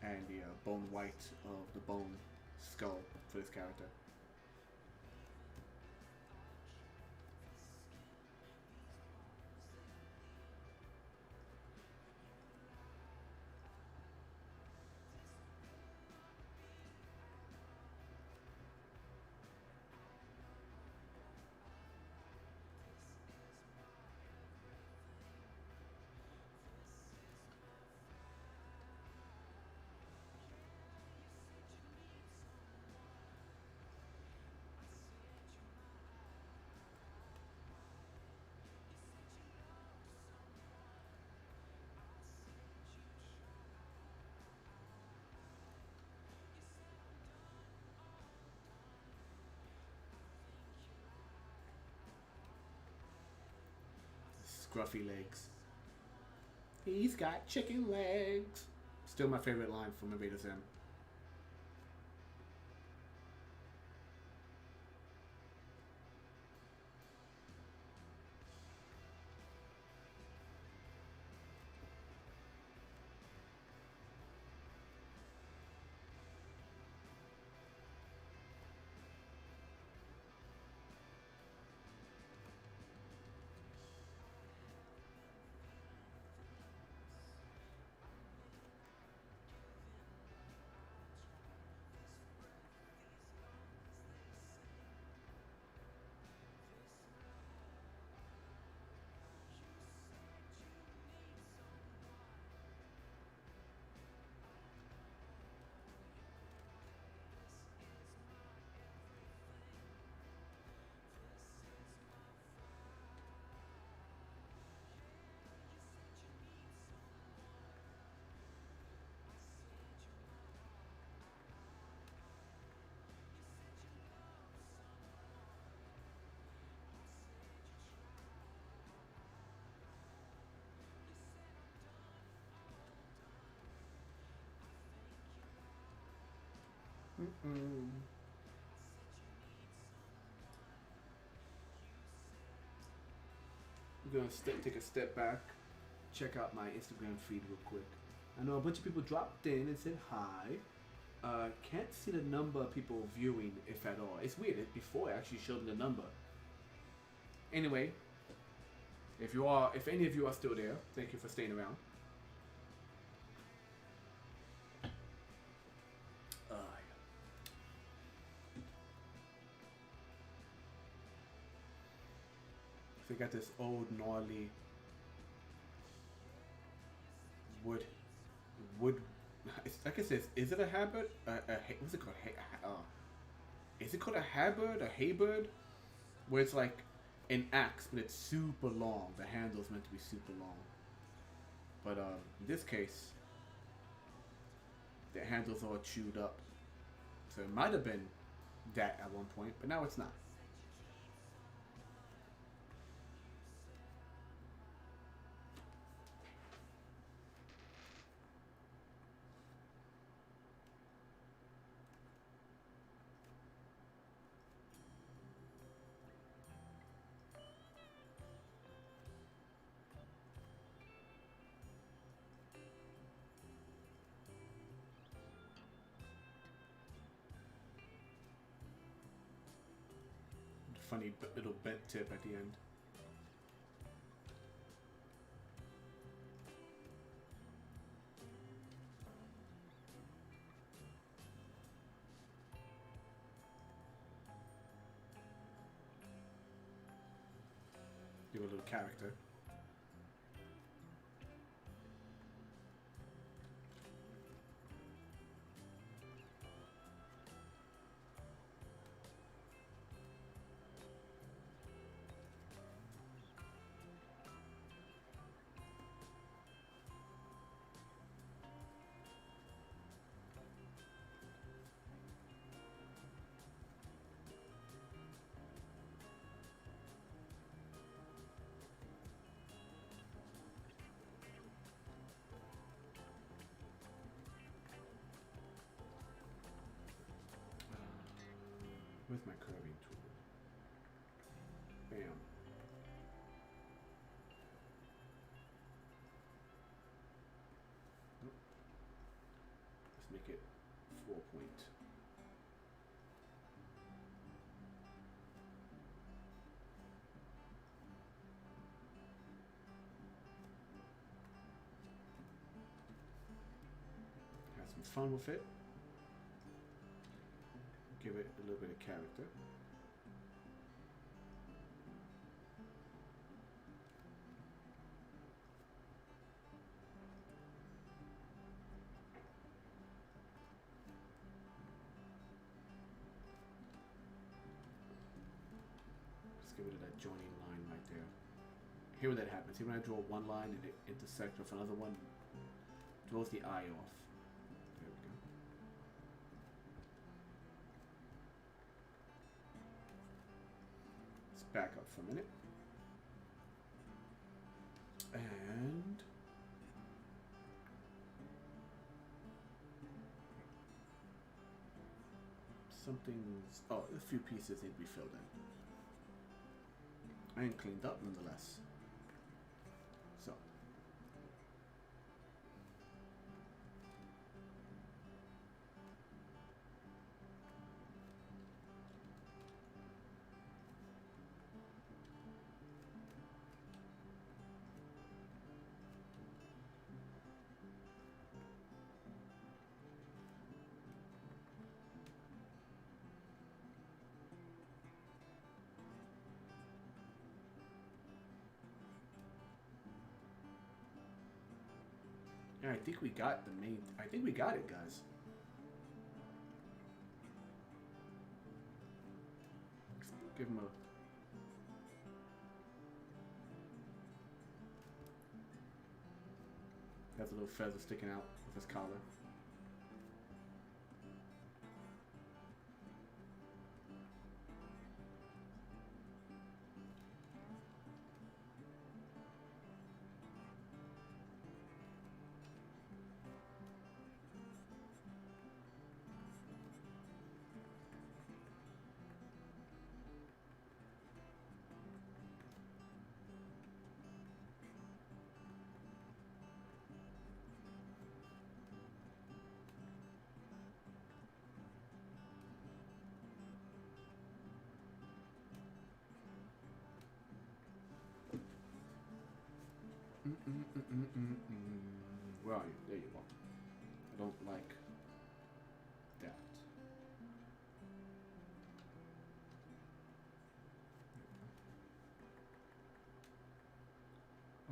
and the bone white of the bone skull for this character. scruffy legs. He's got chicken legs. Still my favorite line from Invader Zim. Mm-mm. I'm gonna take a step back, check out my Instagram feed real quick. I know a bunch of people dropped in and said hi. Can't see the number of people viewing, if at all. It's weird. Before it actually showed me the number. Anyway, if any of you are still there, thank you for staying around. So you got this old gnarly wood. It's, like I said, is it a habit? What's it called? Is it called a habit? A haybird? Where it's like an axe, but it's super long. The handle's meant to be super long. But in this case, the handle's all chewed up. So it might have been that at one point, but now it's not. Funny little bent tip at the end. Give a little character. Where's my curving tool? Bam. Nope. Let's make it 4 point. Have some fun with it. Give it a little bit of character. Just give it that joining line right there. Here when that happens, here when I draw one line and it intersects with another one, draws the eye off. There we go. Let's back up for a minute. Something's... Oh, a few pieces need to be filled in. And cleaned up nonetheless. So. Yeah, I think we got the main... I think we got it, guys. Give him a... Has a little feather sticking out of his collar. Where are you? There you are. I don't like that.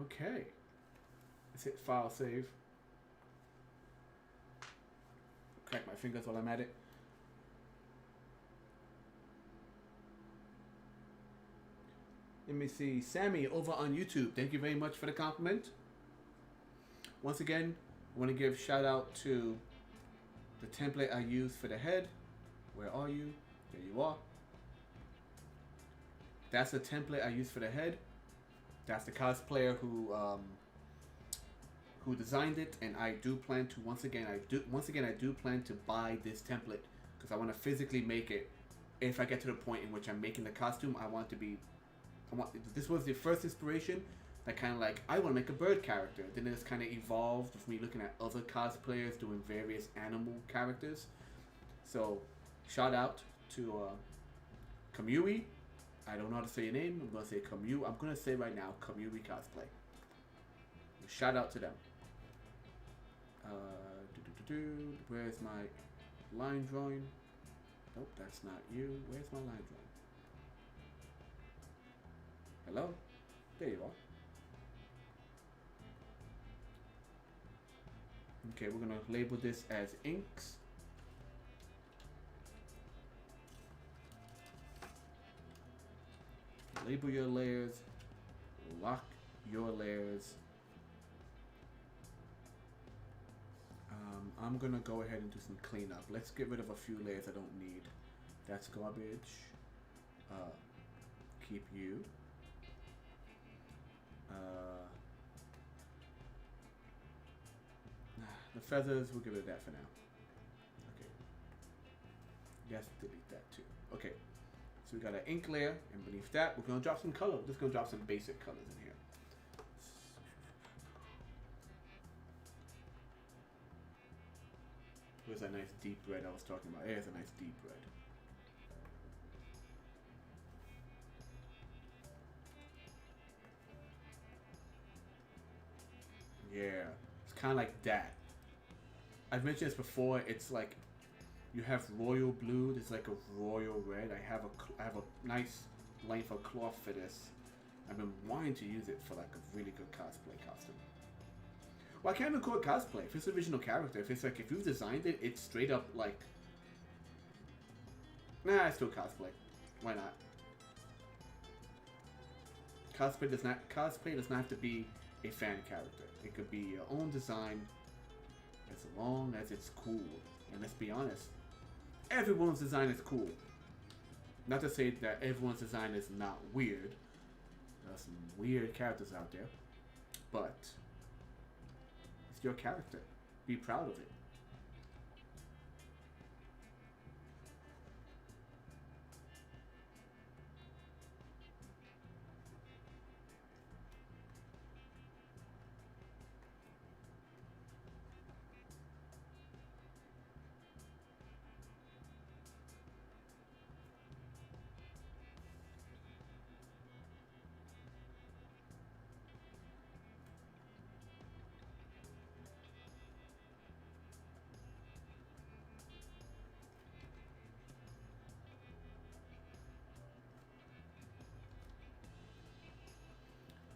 Okay. Let's hit file save. Crack my fingers while I'm at it. Let me see. Sammy over on YouTube. Thank you very much for the compliment. Once again, I want to give shout out to the template I used for the head. Where are you? There you are. That's the template I used for the head. That's the cosplayer who designed it, and I do plan to once again I do plan to buy this template because I want to physically make it. If I get to the point in which I'm making the costume, this was the first inspiration that kind of like, I want to make a bird character. Then it's kind of evolved with me looking at other cosplayers doing various animal characters. So, shout out to Kamui. I don't know how to say your name. I'm going to say Kamui. I'm going to say right now, Kamui Cosplay. Shout out to them. Where's my line drawing? Nope, that's not you. Where's my line drawing? Hello? There you are. Okay, we're gonna label this as inks. Label your layers. Lock your layers. I'm gonna go ahead and do some cleanup. Let's get rid of a few layers I don't need. That's garbage. Keep you. The feathers, we'll give it that for now. Okay. Yes, delete that too. Okay. So we got an ink layer, and beneath that, we're gonna drop some color. We're just gonna drop some basic colors in here. Where's that nice deep red I was talking about? Here's a nice deep red. Yeah, it's kind of like that. I've mentioned this before. It's like you have royal blue. There's like a royal red. I have a nice length of cloth for this. I've been wanting to use it for like a really good cosplay costume. Well, I can't even call it cosplay. If it's original character, if it's like, if you've designed it, it's straight up like... Nah, it's still cosplay. Why not? Cosplay does not have to be a fan character. It could be your own design as long as it's cool. And let's be honest, everyone's design is cool. Not to say that everyone's design is not weird. There are some weird characters out there. But it's your character. Be proud of it.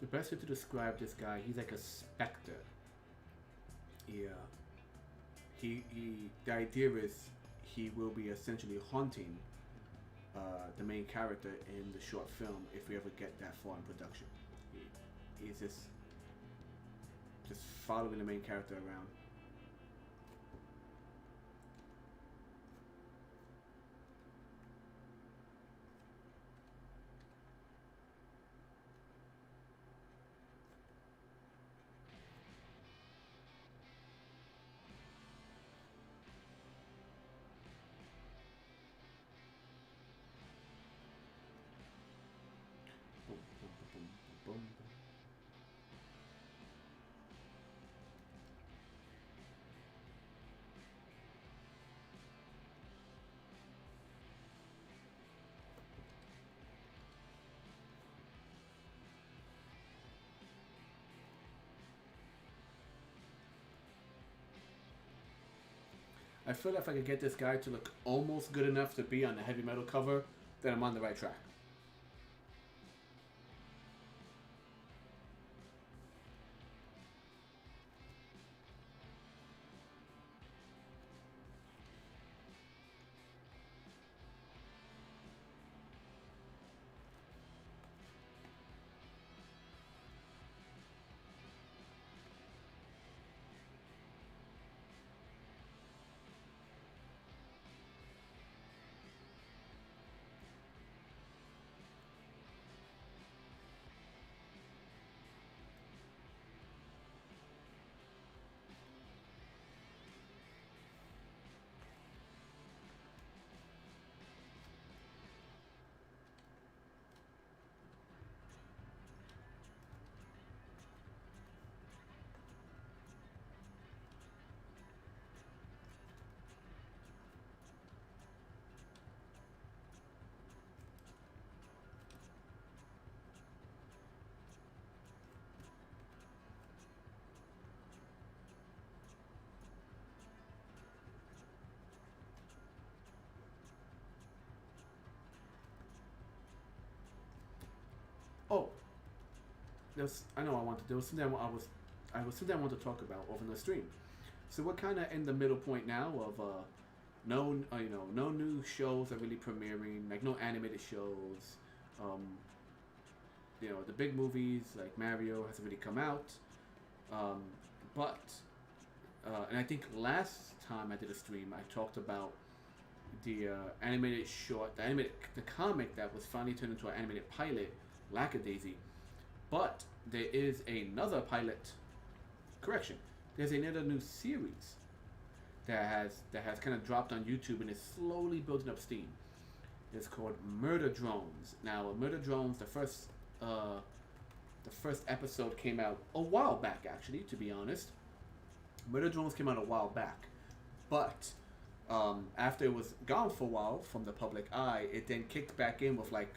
The best way to describe this guy, he's like a specter. Yeah. The idea is he will be essentially haunting the main character in the short film if we ever get that far in production. He's just following the main character around. Boom, boom, boom, boom, boom. I feel if I could get this guy to look almost good enough to be on the heavy metal cover, then I'm on the right track. Oh, I know I wanted. There was something I was something I wanted to talk about over the stream. So we're kind of in the middle point now of no new shows are really premiering, like no animated shows. Um, the big movies like Mario hasn't really come out. Um, but and I think last time I did a stream, I talked about the animated short, the comic that was finally turned into an animated pilot, Lackadaisy. But there is another pilot. Correction. There's another new series that has kind of dropped on YouTube and is slowly building up steam. It's called Murder Drones. Now, Murder Drones, the first episode came out a while back, actually, to be honest. Murder Drones came out a while back, but after it was gone for a while from the public eye, it then kicked back in with like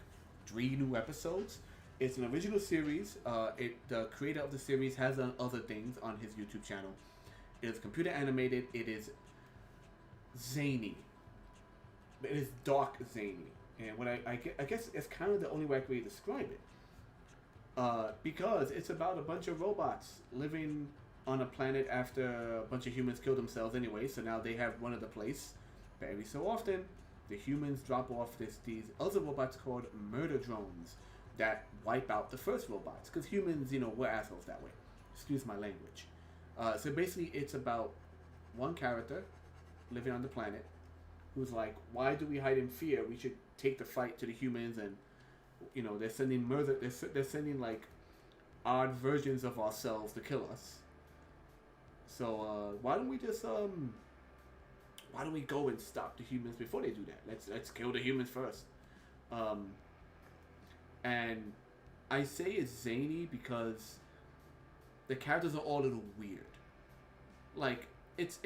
3 new episodes. It's an original series. The creator of the series has done other things on his YouTube channel. It is computer animated. It is zany. It is dark zany. And what I guess it's kind of the only way I can really describe it. Because it's about a bunch of robots living on a planet after a bunch of humans killed themselves anyway. So now they have one of the place. But every so often, the humans drop off these other robots called murder drones that wipe out the first robots. Because humans, we're assholes that way. Excuse my language. So basically, it's about one character living on the planet who's like, why do we hide in fear? We should take the fight to the humans, and they're sending murder. They're sending like odd versions of ourselves to kill us. So why don't we just why don't we go and stop the humans before they do that? Let's kill the humans first. And I say it's zany because the characters are all a little weird. Like it's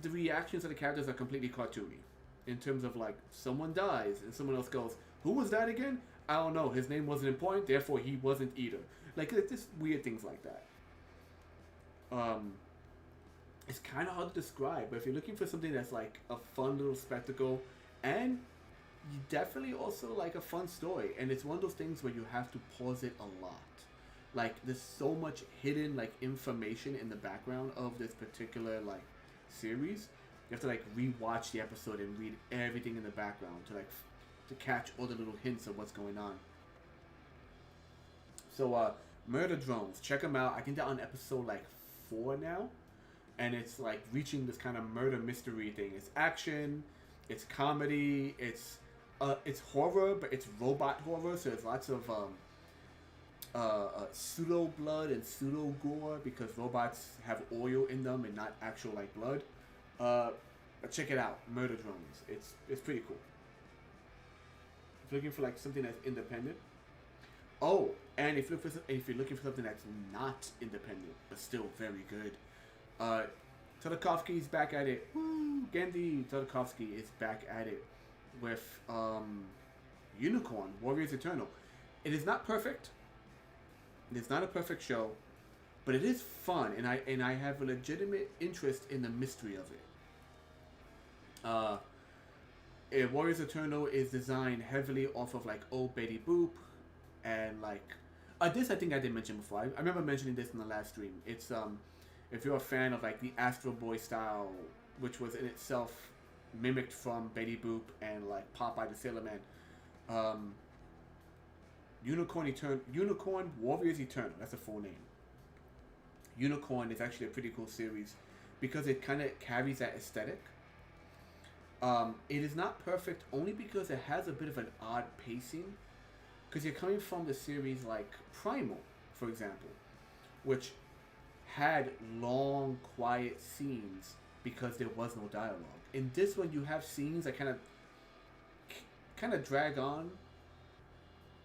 the reactions of the characters are completely cartoony. In terms of like someone dies and someone else goes, "Who was that again? I don't know. His name wasn't important, therefore he wasn't either." Like it's just weird things like that. It's kind of hard to describe, but if you're looking for something that's like a fun little spectacle, and you definitely also like a fun story, and it's one of those things where you have to pause it a lot. Like there's so much hidden like information in the background of this particular like series. You have to like rewatch the episode and read everything in the background to to catch all the little hints of what's going on. So Murder Drones, check them out. I think they're on episode like 4 now, and it's like reaching this kind of murder mystery thing. It's action, it's comedy, it's horror, but it's robot horror. So there's lots of pseudo blood and pseudo gore because robots have oil in them and not actual like blood. But check it out, Murder Drones. It's pretty cool. If you're looking for like something that's independent. Oh, and if you're looking for something that's not independent but still very good, Tartakovsky's back at it. Woo! Genndy Tartakovsky is back at it with Unicorn Warriors Eternal. It is not perfect. It is not a perfect show, but it is fun, and I have a legitimate interest in the mystery of it. Warriors Eternal is designed heavily off of like old Betty Boop, and like this I think I did mention before. I remember mentioning this in the last stream. It's if you're a fan of like the Astro Boy style, which was in itself mimicked from Betty Boop and like Popeye the Sailor Man. Unicorn Warriors Eternal. That's the full name. Unicorn is actually a pretty cool series because it kind of carries that aesthetic. It is not perfect only because it has a bit of an odd pacing. Because you're coming from the series like Primal, for example, which had long, quiet scenes because there was no dialogue. In this one, you have scenes that kind of drag on,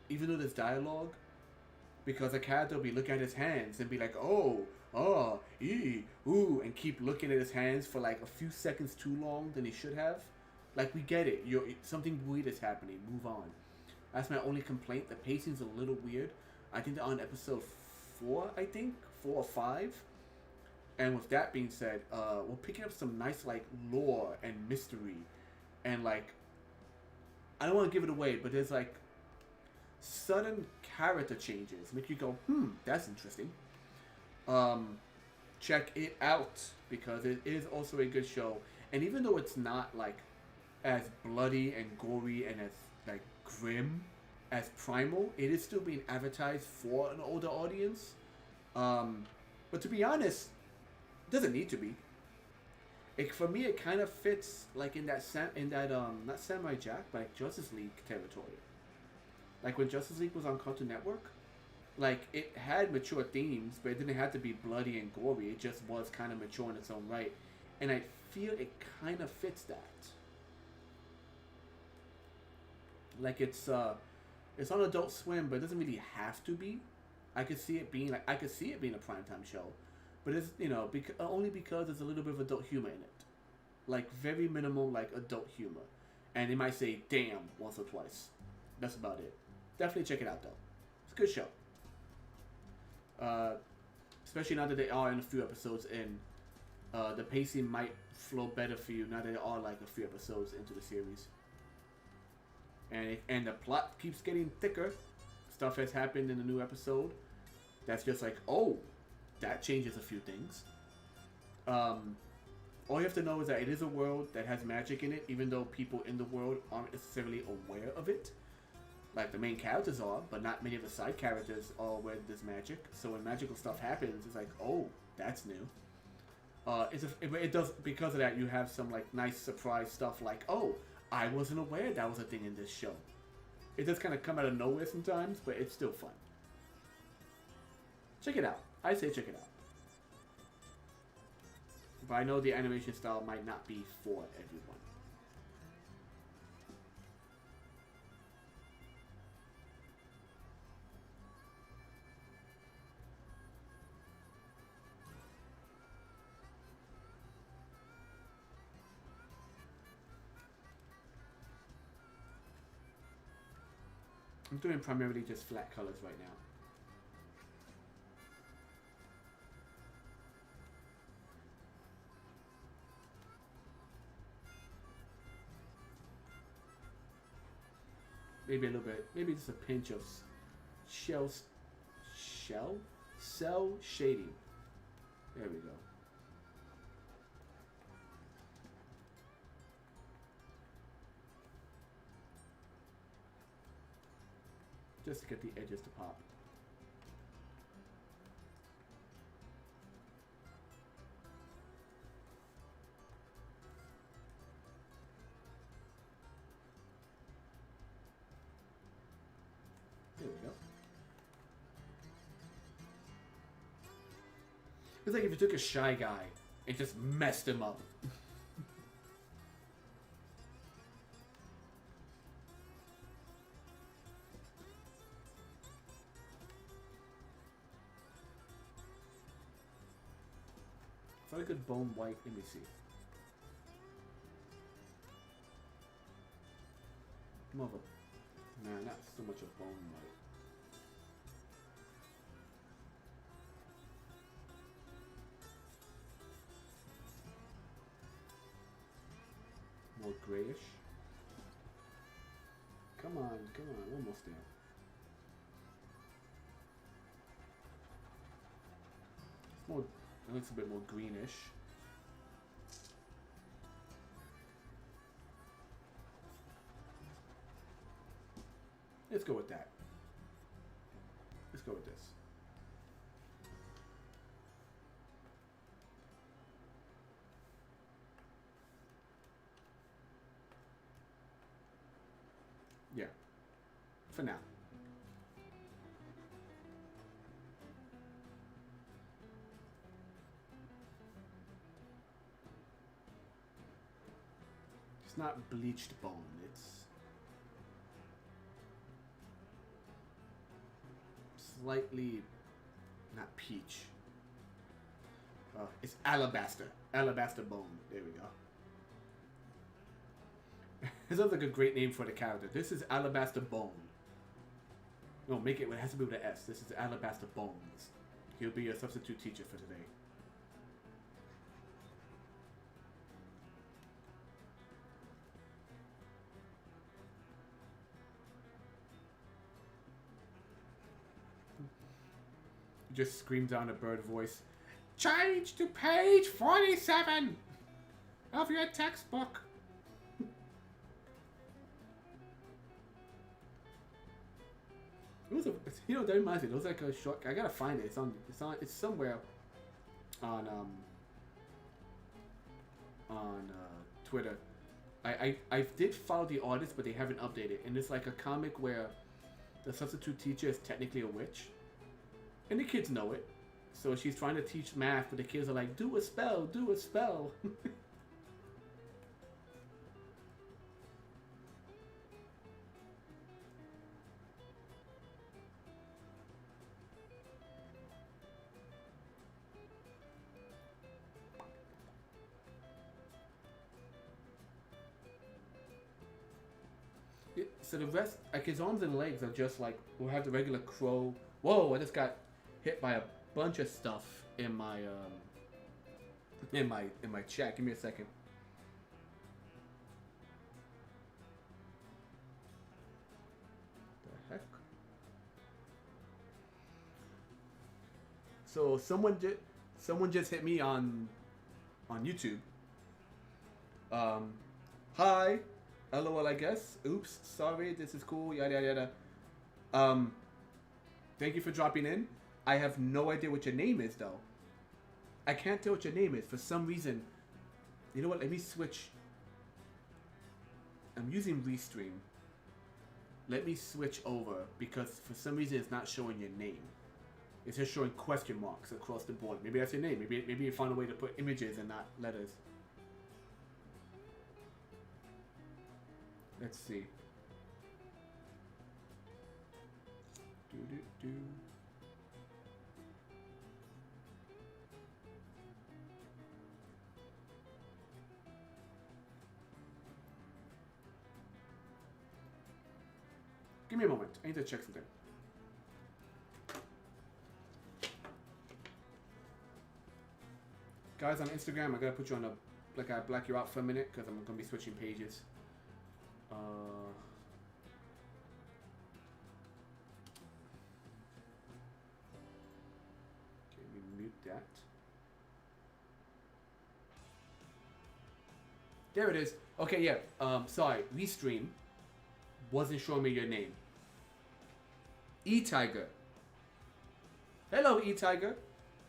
even though there's dialogue, because a character will be looking at his hands and be like, ooh, and keep looking at his hands for like a few seconds too long than he should have. Like, we get it. Something weird is happening. Move on. That's my only complaint. The pacing's a little weird. I think they're on episode 4, 4 or 5. And with that being said, we're picking up some nice, like, lore and mystery. And, like, I don't want to give it away, but there's, like, sudden character changes. Make you go, that's interesting. Check it out, because it is also a good show. And even though it's not, like, as bloody and gory and as, like, grim as Primal, it is still being advertised for an older audience. But to be honest, it doesn't need to be. For me, it kind of fits like in that not Samurai Jack, but like Justice League territory. Like when Justice League was on Cartoon Network, like it had mature themes, but it didn't have to be bloody and gory. It just was kind of mature in its own right, and I feel it kind of fits that. Like it's on Adult Swim, but it doesn't really have to be. I could see it being a primetime show, but it's only because there's a little bit of adult humor in it, like very minimal like adult humor, and they might say "damn" once or twice. That's about it. Definitely check it out though. It's a good show. Especially now that they are in a few episodes in, the pacing might flow better for you now that they are like a few episodes into the series. And the plot keeps getting thicker. Stuff has happened in the new episode that's just like, oh, that changes a few things. All you have to know is that it is a world that has magic in it, even though people in the world aren't necessarily aware of it. Like the main characters are, but not many of the side characters are aware of this magic. So when magical stuff happens, it's like, oh, that's new. It does, because of that, you have some like nice surprise stuff like, oh, I wasn't aware that was a thing in this show. It does kind of come out of nowhere sometimes, but it's still fun. Check it out. I say check it out. But I know the animation style might not be for everyone. I'm doing primarily just flat colors right now. Maybe a little bit, maybe just a pinch of Cell shading. There we go. Just to get the edges to pop. There we go. It's like if you took a shy guy and just messed him up. I could bone white. Let me see. More of a, nah, not so much a bone white. More grayish. Come on, almost there. It's more. It looks a bit more greenish. Let's go with that. Let's go with this. Yeah. For now. It's not bleached bone, it's slightly not peach. It's alabaster. Alabaster bone. There we go. It sounds like a great name for the character. This is Alabaster Bone. No, make it has to be with an S. This is Alabaster Bones. He'll be a substitute teacher for today. Just screams down a bird voice. Change to page 47 of your textbook. It was that reminds me. It was like a short. I gotta find it. It's somewhere on Twitter. I did follow the artist, but they haven't updated. And it's like a comic where the substitute teacher is technically a witch. And the kids know it. So she's trying to teach math, but the kids are like, do a spell, do a spell. So the rest, like his arms and legs are just like, we'll have the regular crow. Whoa, I just got hit by a bunch of stuff in my chat. Give me a second. The heck? So someone just hit me on YouTube. Hi, LOL, I guess. Oops, sorry. This is cool. Yada yada yada. Thank you for dropping in. I have no idea what your name is, though. I can't tell what your name is. For some reason... You know what? Let me switch. I'm using Restream. Let me switch over, because for some reason it's not showing your name. It's just showing question marks across the board. Maybe that's your name. Maybe you found a way to put images and not letters. Let's see. Do. Give me a moment. I need to check something. Guys on Instagram, I gotta put you on I black you out for a minute because I'm gonna be switching pages. that. There it is. Okay, yeah. Sorry, Restream wasn't showing me your name. E-Tiger. Hello, E-Tiger.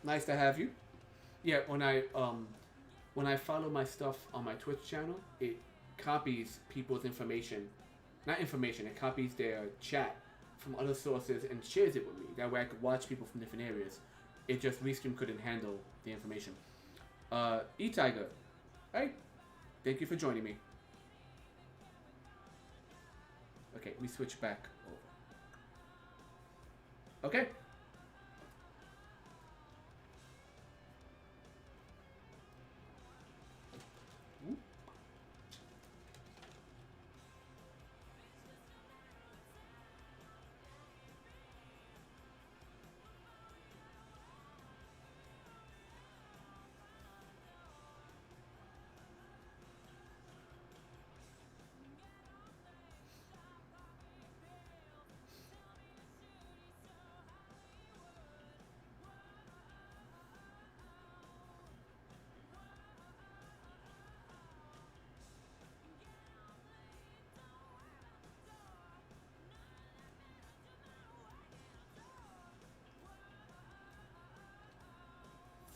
Nice to have you. Yeah, when I follow my stuff on my Twitch channel, it copies people's information. Not information, it copies their chat from other sources and shares it with me. That way I could watch people from different areas. It just Restream couldn't handle the information. E-Tiger. Hey, thank you for joining me. Okay, we switch back over. Okay.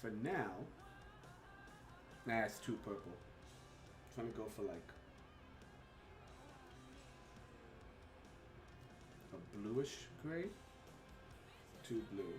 For now, nah, it's too purple. I'm trying to go for like a bluish gray. Too blue.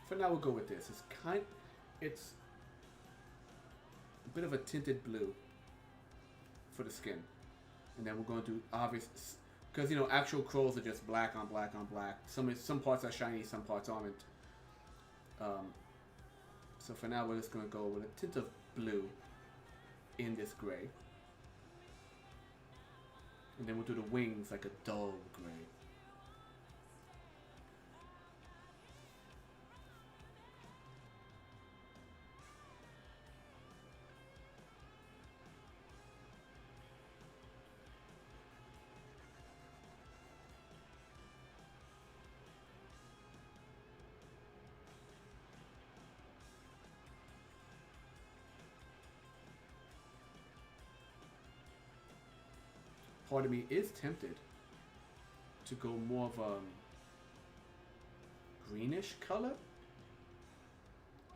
For now, we'll go with this. It's a bit of a tinted blue for the skin, and then we're going to do obvious, because you know actual Krolls are just black on black on black. Some parts are shiny, some parts aren't. So for now, we're just going to go with a tint of blue in this gray, and then we'll do the wings like a dull gray. Part of me is tempted to go more of a greenish color,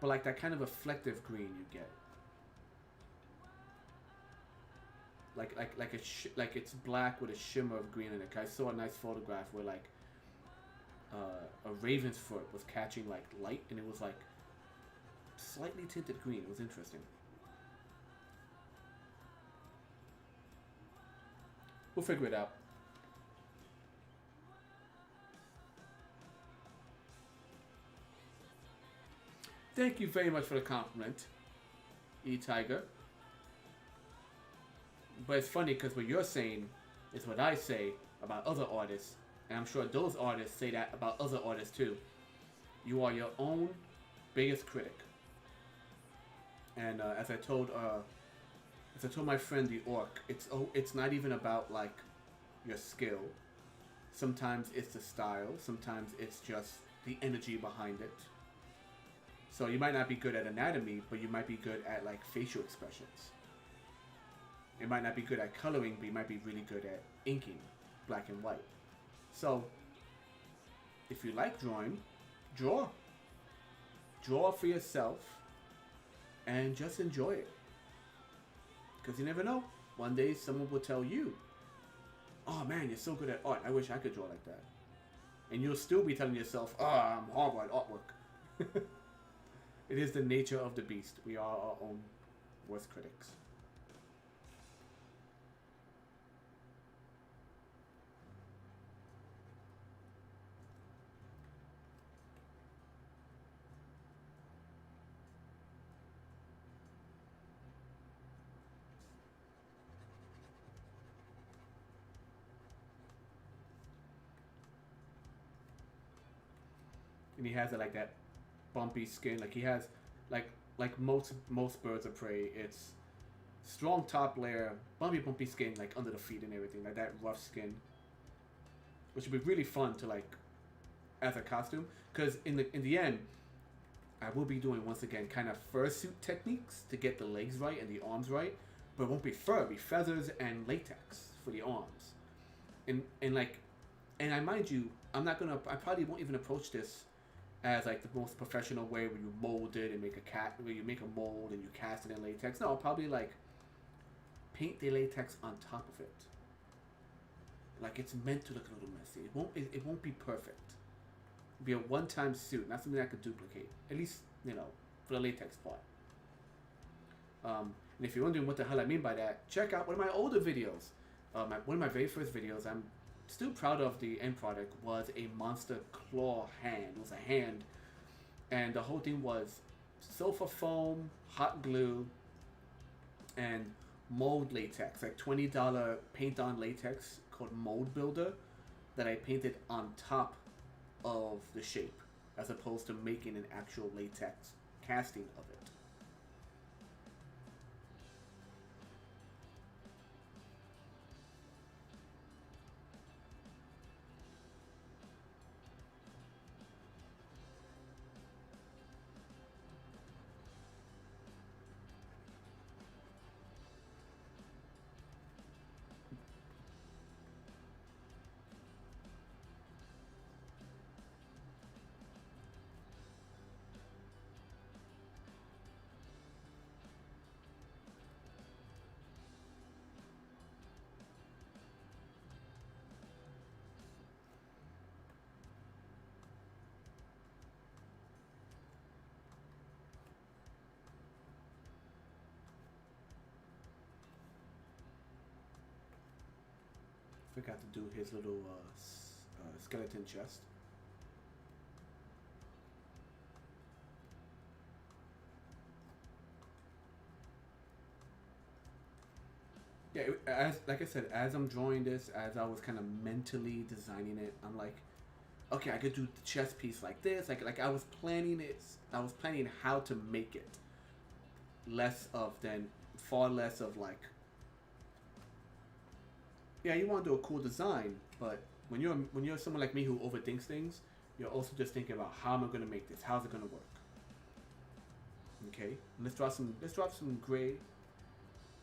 but like that kind of reflective green you get, like it's black with a shimmer of green in it. I saw a nice photograph where like a raven's foot was catching like light, and it was like slightly tinted green. It was interesting. We'll figure it out. Thank you very much for the compliment, E-Tiger. But it's funny because what you're saying is what I say about other artists, and I'm sure those artists say that about other artists too. You are your own biggest critic. And as I told my friend the Orc, it's not even about like your skill. Sometimes it's the style. Sometimes it's just the energy behind it. So you might not be good at anatomy, but you might be good at like facial expressions. You might not be good at coloring, but you might be really good at inking, black and white. So if you like drawing, draw. Draw for yourself and just enjoy it. Because you never know. One day someone will tell you, oh man, you're so good at art. I wish I could draw like that. And you'll still be telling yourself, oh, I'm horrible at artwork. It is the nature of the beast. We are our own worst critics. and he has like that bumpy skin. Like he has like most birds of prey. It's strong top layer, bumpy skin like under the feet and everything, like that rough skin, which would be really fun to like as a costume. Because in the end, I will be doing once again kind of fursuit techniques to get the legs right and the arms right, but it won't be fur, it'll be feathers and latex for the arms, and like, and I mind you, I probably won't even approach this as like the most professional way where you mold it and make where you make a mold and you cast it in latex. No, I'll probably like paint the latex on top of it. Like it's meant to look a little messy. It won't be perfect. It'll be a one-time suit, not something I could duplicate. At least, for the latex part. And if you're wondering what the hell I mean by that, check out one of my older videos. One of my very first videos, I'm still proud of the end product, was a monster claw hand. It was a hand. And the whole thing was sulfur foam, hot glue, and mold latex, like $20 paint-on latex called Mold Builder, that I painted on top of the shape, as opposed to making an actual latex casting of it. Forgot to do his little skeleton chest. Yeah, like I said, as I'm drawing this, as I was kind of mentally designing it, I'm like, okay, I could do the chest piece like this. Like I was planning it. I was planning how to make it far less of like. Yeah, you want to do a cool design, but when you're someone like me who overthinks things, you're also just thinking about how am I going to make this? How's it going to work? Okay, let's drop some gray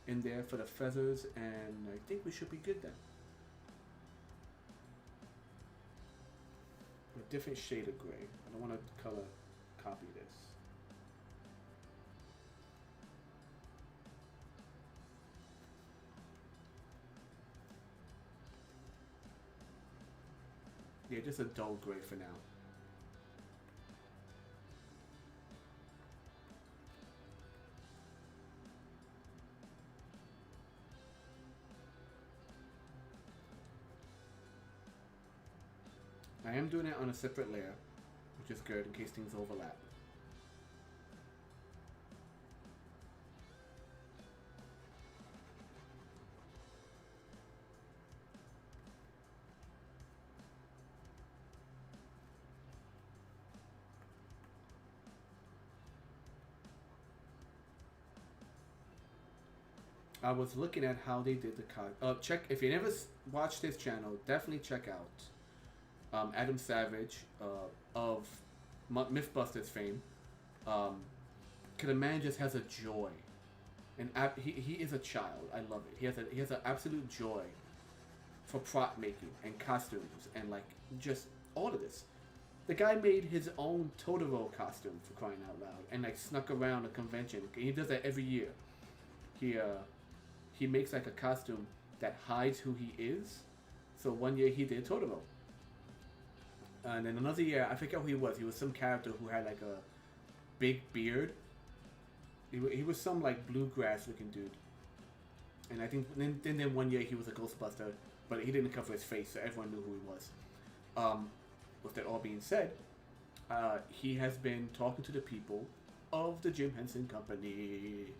in there for the feathers, and I think we should be good then. A different shade of gray. I don't want to color copy this. Yeah, just a dull gray for now. I am doing it on a separate layer, which is good in case things overlap. I was looking at how they did the cut. Check if you never watched this channel, definitely check out Adam Savage of Mythbusters fame. Cause the man just has a joy, and he is a child. I love it. He has an absolute joy for prop making and costumes and like just all of this. The guy made his own Totoro costume, for crying out loud, and like snuck around a convention. He does that every year. He makes like a costume that hides who he is. So one year he did Totoro. And then another year, I forget who he was. He was some character who had like a big beard. He was some like bluegrass looking dude. And I think then one year he was a Ghostbuster, but he didn't cover his face, so everyone knew who he was. With that all being said, he has been talking to the people of the Jim Henson Company.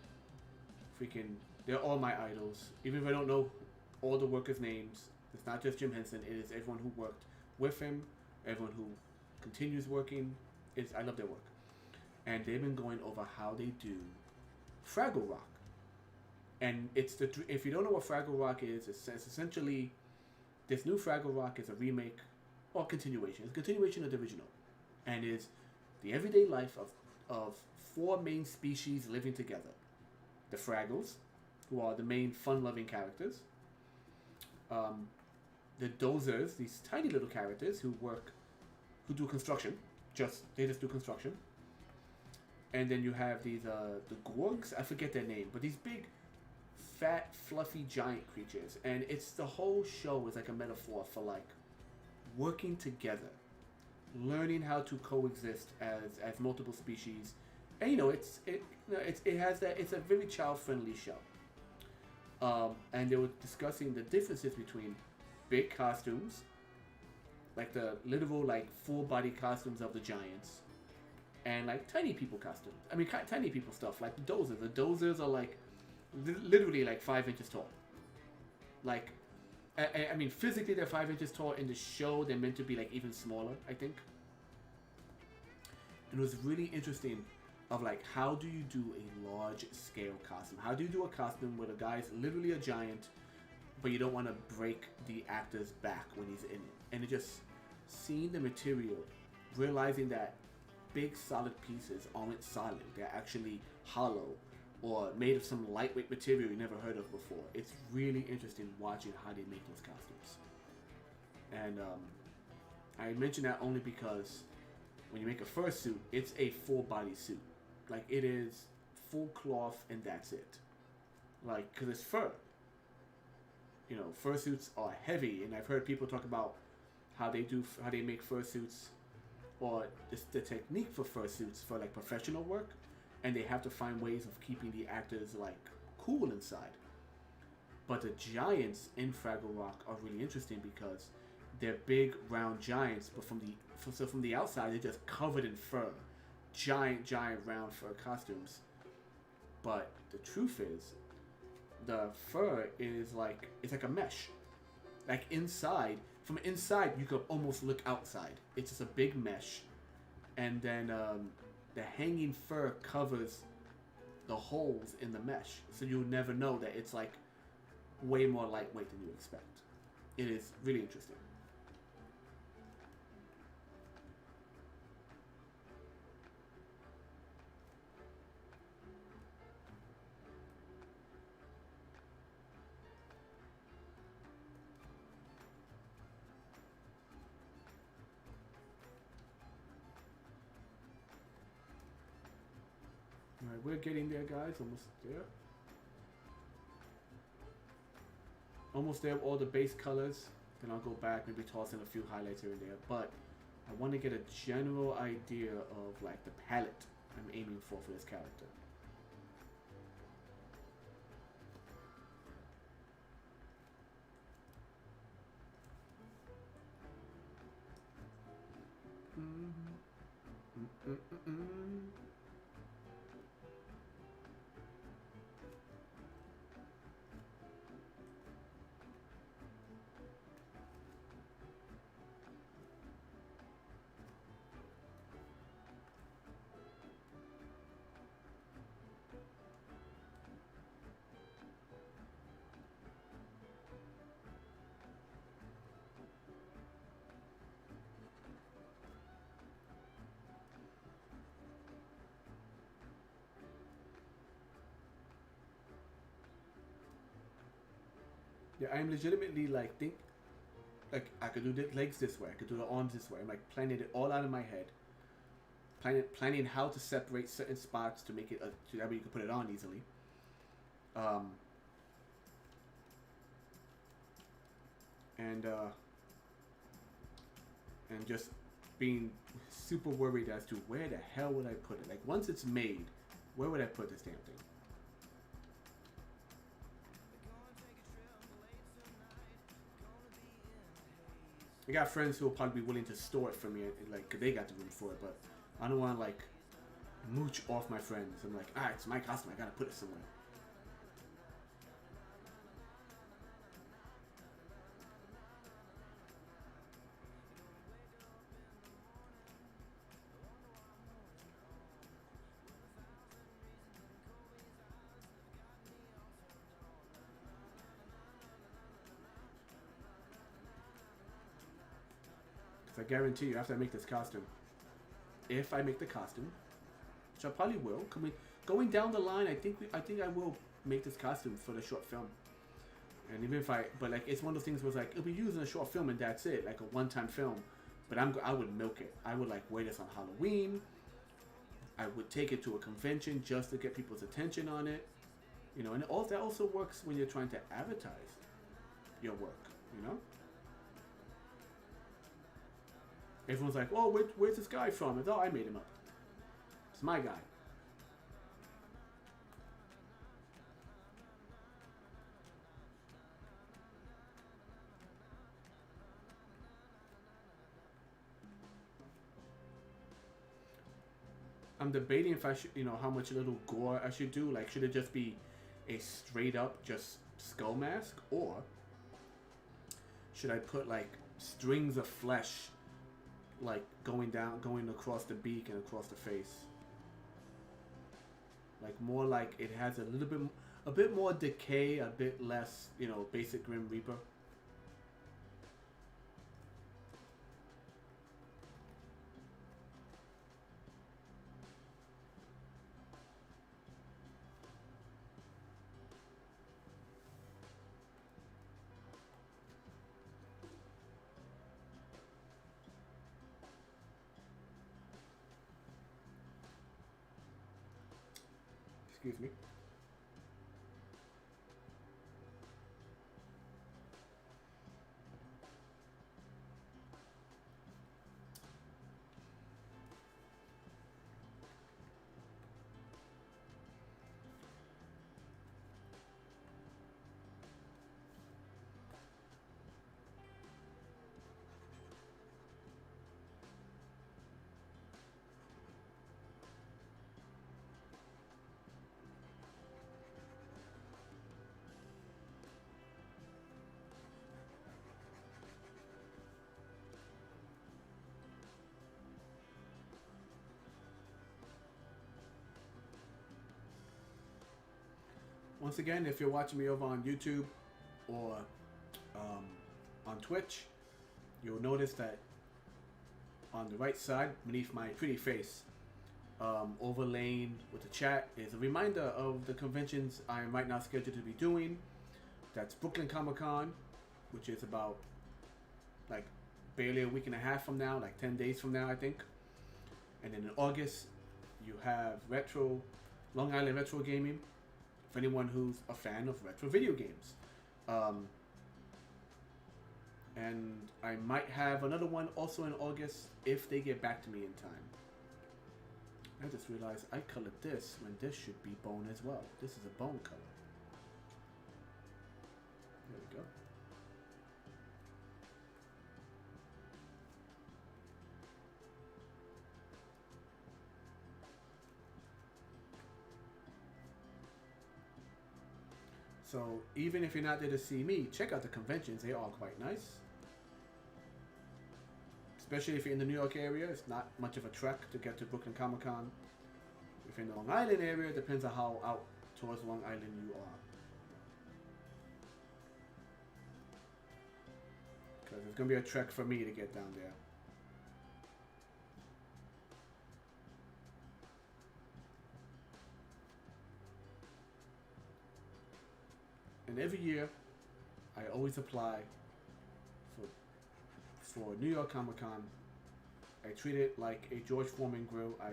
Freaking, they're all my idols. Even if I don't know all the workers' names, it's not just Jim Henson. It is everyone who worked with him, everyone who continues working It's I love their work, and they've been going over how they do Fraggle Rock. And it's the if you don't know what Fraggle Rock is, it's essentially this new Fraggle Rock is a remake or continuation. It's a continuation of the original, and is the everyday life of four main species living together: the Fraggles, who are the main fun-loving characters. The Dozers, these tiny little characters who do construction. They just do construction. And then you have these the Gorgs. I forget their name, but these big, fat, fluffy giant creatures. And it's the whole show is like a metaphor for like working together, learning how to coexist as multiple species. And it's a very child-friendly show. And they were discussing the differences between big costumes, like the literal like full body costumes of the giants, and like tiny people costumes. I mean, tiny people stuff like the Dozers. The Dozers are like literally like 5 inches tall. Like, I mean, physically they're 5 inches tall. In the show, they're meant to be like even smaller, I think. And it was really interesting of like, how do you do a large scale costume? How do you do a costume where the guy's literally a giant, but you don't want to break the actor's back when he's in it? And it just seeing the material, realizing that big solid pieces aren't solid. They're actually hollow or made of some lightweight material you never heard of before. It's really interesting watching how they make those costumes. And I mention that only because when you make a fursuit, it's a full body suit. Like, it is full cloth and that's it. Like, because it's fur. You know, fursuits are heavy, and I've heard people talk about how they make fursuits, or the technique for fursuits for like professional work, and they have to find ways of keeping the actors like cool inside. But the giants in Fraggle Rock are really interesting because they're big, round giants, but from the outside they're just covered in fur, giant, round fur costumes. But the truth is, the fur is like it's like a mesh. Like from inside you could almost look outside. It's just a big mesh, and then the hanging fur covers the holes in the mesh, so you'll never know that it's like way more lightweight than you expect. It is really interesting. Alright, we're getting there, guys. Almost there. Almost there with all the base colors. Then I'll go back, maybe toss in a few highlights here and there. But I want to get a general idea of like the palette I'm aiming for this character. Yeah, I'm legitimately like I could do the legs this way, I could do the arms this way. I'm like planning it all out in my head. Planning how to separate certain spots to make it so that way you can put it on easily. And just being super worried as to where the hell would I put it. Like, once it's made, where would I put this damn thing? I got friends who will probably be willing to store it for me, like, cause they got the room for it, but I don't want to like mooch off my friends. I'm like, ah, it's my costume, I gotta put it somewhere. Because I guarantee you, after I make this costume, if I make the costume, which I probably will, going down the line, I think I will make this costume for the short film. And even if but like, it's one of those things where it's like, it'll be used in a short film and that's it, like a one-time film. But I would milk it. I would like wear this on Halloween. I would take it to a convention just to get people's attention on it. You know, and all that also works when you're trying to advertise your work, you know? Everyone's like, oh, where's this guy from? It's, oh, I made him up. It's my guy. I'm debating if I should, you know, how much little gore I should do. Like, should it just be a straight up just skull mask? Or should I put, like, strings of flesh, like, going across the beak and across the face? Like, more like it has a bit more decay, a bit less, you know, basic Grim Reaper. Excuse me. Once again, if you're watching me over on YouTube or on Twitch, you'll notice that on the right side, beneath my pretty face, overlaying with the chat is a reminder of the conventions I am right now scheduled to be doing. That's Brooklyn Comic Con, which is about like barely a week and a half from now, like 10 days from now, I think. And then in August, you have Long Island Retro Gaming, for anyone who's a fan of retro video games. And I might have another one also in August if they get back to me in time. I just realized I colored this when this should be bone as well. This is a bone color. There we go. So even if you're not there to see me, check out the conventions. They are quite nice. Especially if you're in the New York area, it's not much of a trek to get to Brooklyn Comic Con. If you're in the Long Island area, it depends on how out towards Long Island you are. Because it's going to be a trek for me to get down there. And every year, I always apply for New York Comic Con. I treat it like a George Foreman grill. I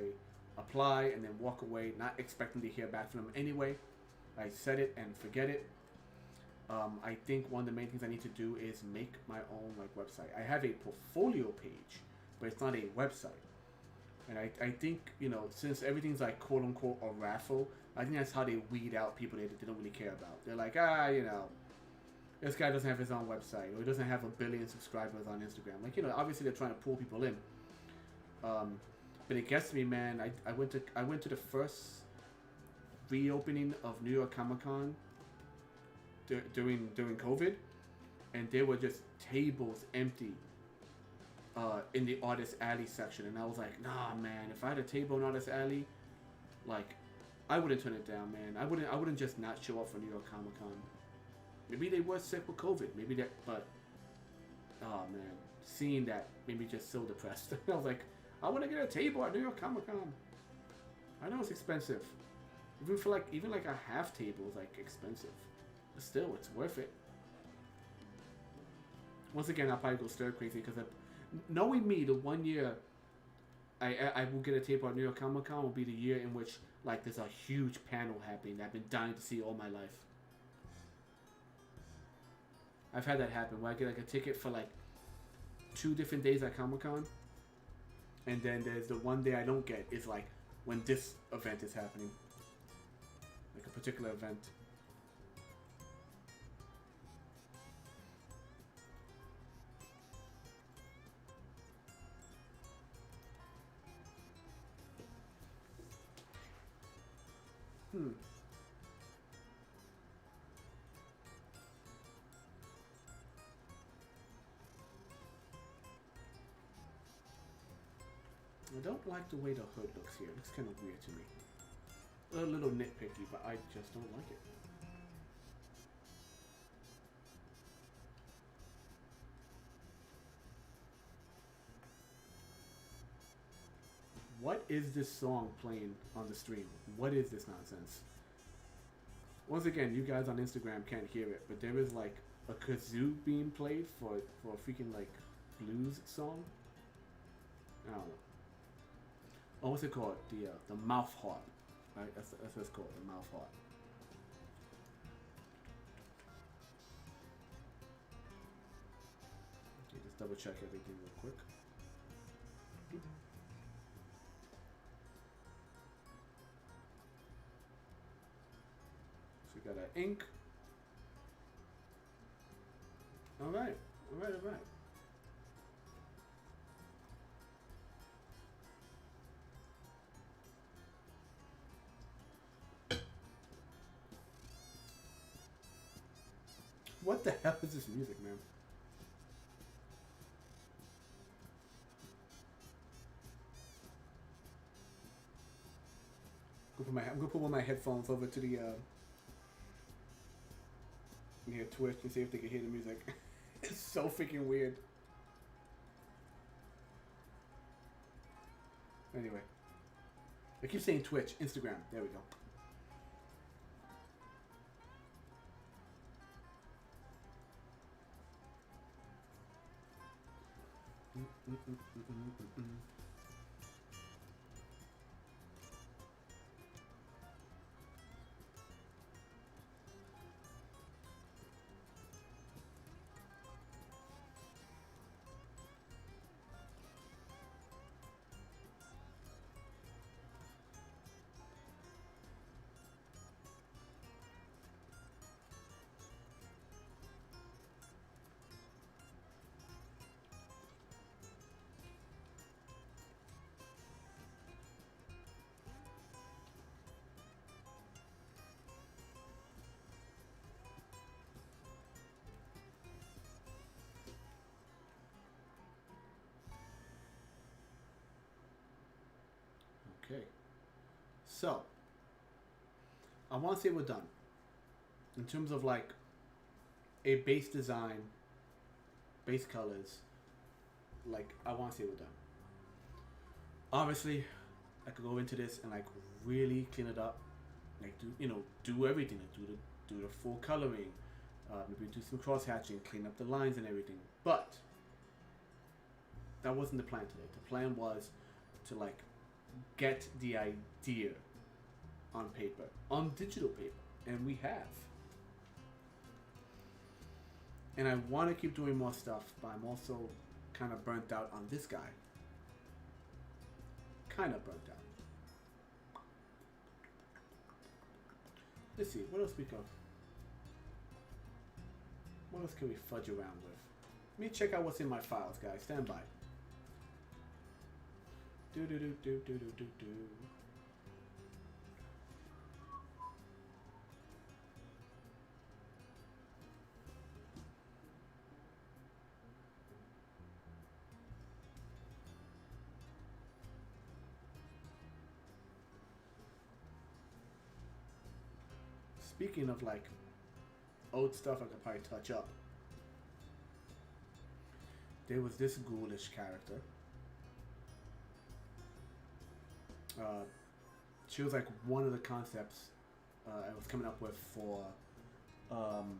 apply and then walk away, not expecting to hear back from them anyway. I set it and forget it. I think one of the main things I need to do is make my own website. I have a portfolio page, but it's not a website. And I think, you know, since everything's like quote unquote a raffle, I think that's how they weed out people that they don't really care about. They're like, you know, this guy doesn't have his own website, or he doesn't have 1 billion subscribers on Instagram. Like, you know, obviously they're trying to pull people in. But it gets me, man. I went to the first reopening of New York Comic Con during COVID, and there were just tables empty in the Artist Alley section, and I was like, nah, man. If I had a table in Artist Alley, like, I wouldn't turn it down, man. I wouldn't just not show up for New York Comic Con. Maybe they were sick with COVID. Maybe that, but oh man, seeing that made me just so depressed. I was like, I want to get a table at New York Comic Con. I know it's expensive. Even like a half table is like expensive. But still, it's worth it. Once again, I'll probably go stir crazy because knowing me, the 1 year I will get a table at New York Comic Con will be the year in which like there's a huge panel happening that I've been dying to see all my life. I've had that happen where I get like a ticket for like 2 different days at Comic Con, and then there's the one day I don't get is like when this event is happening, like a particular event. I don't like the way the hood looks here. It looks kind of weird to me. A little nitpicky, but I just don't like it. What is this song playing on the stream? What is this nonsense? Once again, you guys on Instagram can't hear it, but there is like a kazoo being played for a freaking like blues song. I don't know. Oh, what's it called? The mouth harp. Right? That's what it's called, the mouth harp. Okay, just double check everything real quick. So we got our ink. Alright, alright. What the hell is this music, man? I'm gonna put one of my headphones over to the near Twitch and see if they can hear the music. It's so freaking weird. Anyway, I keep saying Twitch, Instagram. There we go. Okay, so I want to say we're done in terms of like a base design, base colors. Like I want to say we're done. Obviously, I could go into this and like really clean it up, like do everything, like do the full coloring, maybe do some cross hatching, clean up the lines and everything. But that wasn't the plan today. The plan was to like get the idea on paper, on digital paper, and we have. And I want to keep doing more stuff, but I'm also kind of burnt out on this guy. Kind of burnt out. Let's see, what else we got? What else can we fudge around with? Let me check out what's in my files, guys. Stand by. Do. Speaking of like old stuff I could probably touch up. there was this ghoulish character. She was like one of the concepts I was coming up with for kind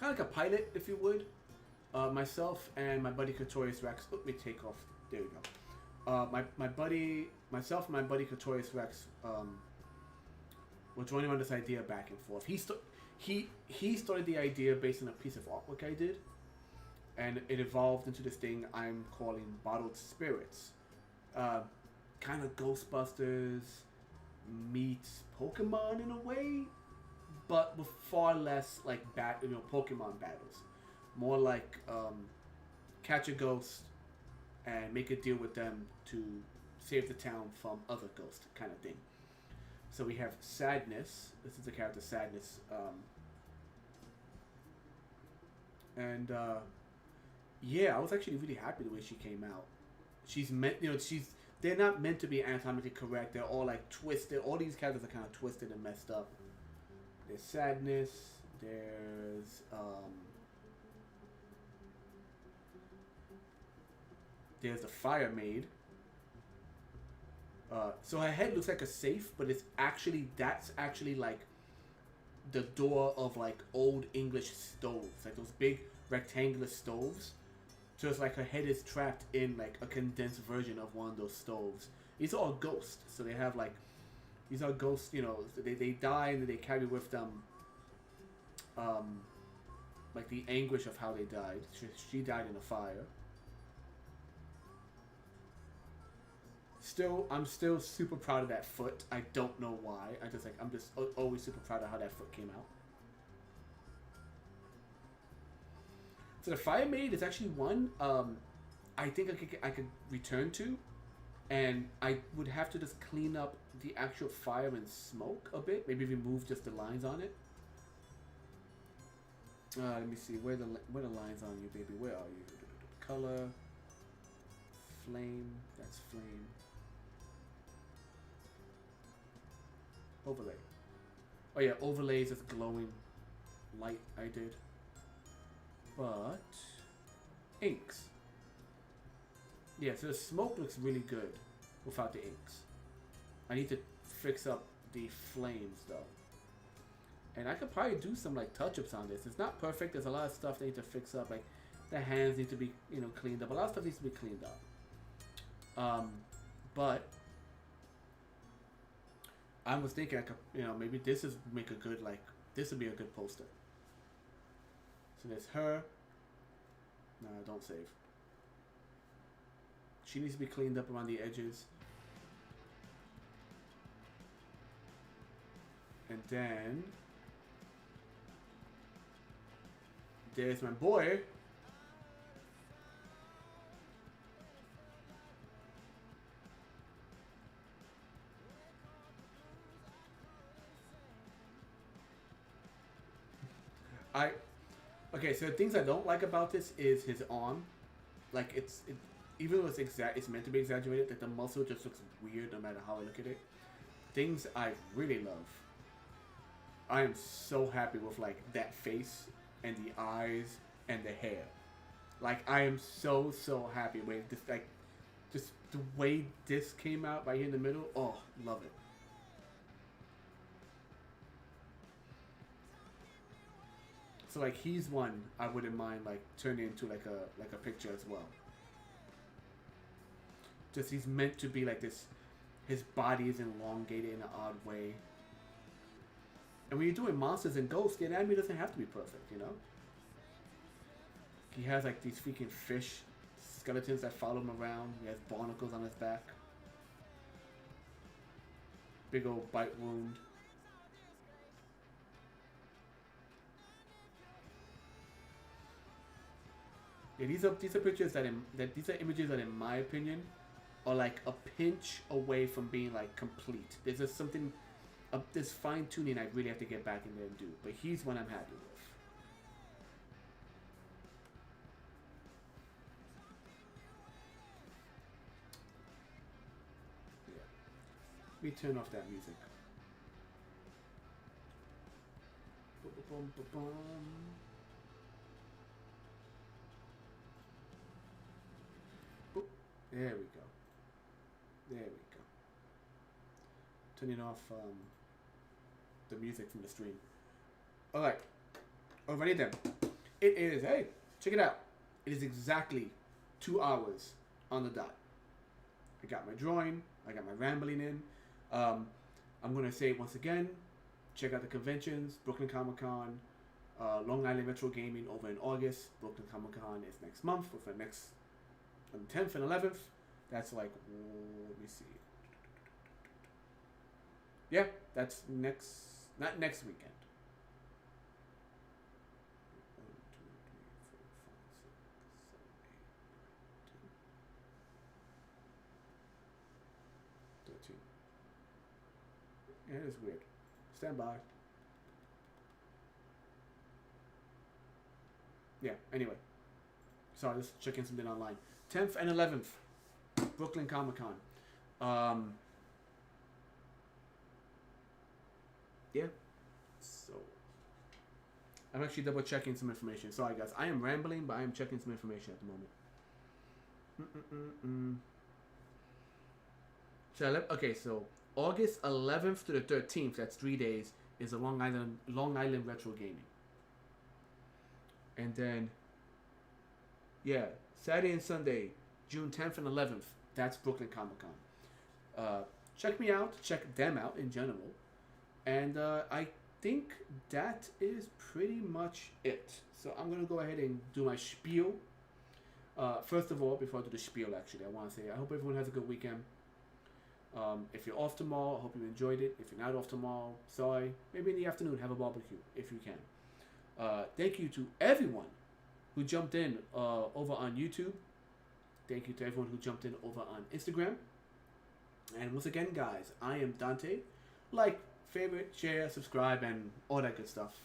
of like a pilot, if you would. Myself and my buddy Katorius Rex. Let me take off. There we go. Myself and my buddy Katorius Rex were joining on this idea back and forth. He started the idea based on a piece of artwork I did, and it evolved into this thing I'm calling Bottled Spirits. Kind of Ghostbusters meets Pokemon in a way, but with far less like Pokemon battles. More like catch a ghost and make a deal with them to save the town from other ghosts, kind of thing. So we have Sadness. This is the character Sadness, and yeah, I was actually really happy the way she came out. They're not meant to be anatomically correct. They're all like twisted. All these characters are kind of twisted and messed up. There's Sadness. There's the Fire Maid. So her head looks like a safe, but that's actually like the door of like old English stoves, like those big rectangular stoves. So it's like her head is trapped in like a condensed version of one of those stoves. These are all ghosts, so they have like these are ghosts. They die and they carry with them like the anguish of how they died. She died in a fire. I'm still super proud of that foot. I don't know why. I'm just always super proud of how that foot came out. So the Fire Maid is actually one I think I could return to, and I would have to just clean up the actual fire and smoke a bit. Maybe remove just the lines on it. Let me see where the lines on you, baby. Where are you? Color, flame. That's flame. Overlay. Oh yeah, overlays is glowing light I did. But inks. Yeah, so the smoke looks really good without the inks. I need to fix up the flames though. And I could probably do some like touch-ups on this. It's not perfect. There's a lot of stuff they need to fix up. Like the hands need to be, cleaned up. A lot of stuff needs to be cleaned up. But I was thinking I could, maybe this is make a good this would be a good poster. So there's her. No, don't save. She needs to be cleaned up around the edges. And then there's my boy. Okay, so the things I don't like about this is his arm. Like even though it's meant to be exaggerated, that the muscle just looks weird no matter how I look at it. Things I really love. I am so happy with like that face and the eyes and the hair. Like I am so happy with this, like just the way this came out right here in the middle. Oh, love it. So like he's one I wouldn't mind like turning into like a picture as well. Just he's meant to be like this. His body is elongated in an odd way. And when you're doing monsters and ghosts, the anatomy doesn't have to be perfect, He has like these freaking fish skeletons that follow him around. He has barnacles on his back. Big old bite wound. Yeah, these are pictures these are images that, in my opinion, are like a pinch away from being like complete. There's just something, this fine tuning I really have to get back in there and do. But he's one I'm happy with. Yeah. Let me turn off that music. There we go. There we go. Turning off the music from the stream. Alright. Alrighty then. It is, hey, check it out. It is exactly 2 hours on the dot. I got my drawing. I got my rambling in. I'm going to say it once again. Check out the conventions. Brooklyn Comic Con. Long Island Retro Gaming over in August. Brooklyn Comic Con is next month. For the next on the 10th and 11th. That's like, let me see. Yeah, that's not next weekend. 1, 2, 3, 4, 5, 6, 7, 8, 9, 10. 13. Yeah, it is weird. Stand by. Yeah, anyway. Sorry, just checking something online. 10th and 11th, Brooklyn Comic Con. Yeah. So, I'm actually double checking some information. Sorry, guys. I am rambling, but I am checking some information at the moment. Okay, so August 11th to the 13th, that's 3 days, is a Long Island Retro Gaming. And then, yeah, Saturday and Sunday, June 10th and 11th, that's Brooklyn Comic Con. Check me out, check them out in general. And I think that is pretty much it. So I'm going to go ahead and do my spiel. First of all, before I do the spiel, actually, I want to say I hope everyone has a good weekend. If you're off tomorrow, I hope you enjoyed it. If you're not off tomorrow, sorry. Maybe in the afternoon, have a barbecue if you can. Thank you to everyone who jumped in over on YouTube. Thank you to everyone who jumped in over on Instagram. And once again, guys, I am Dante. Like, favorite, share, subscribe, and all that good stuff.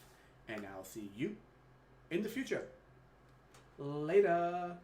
And I'll see you in the future. Later.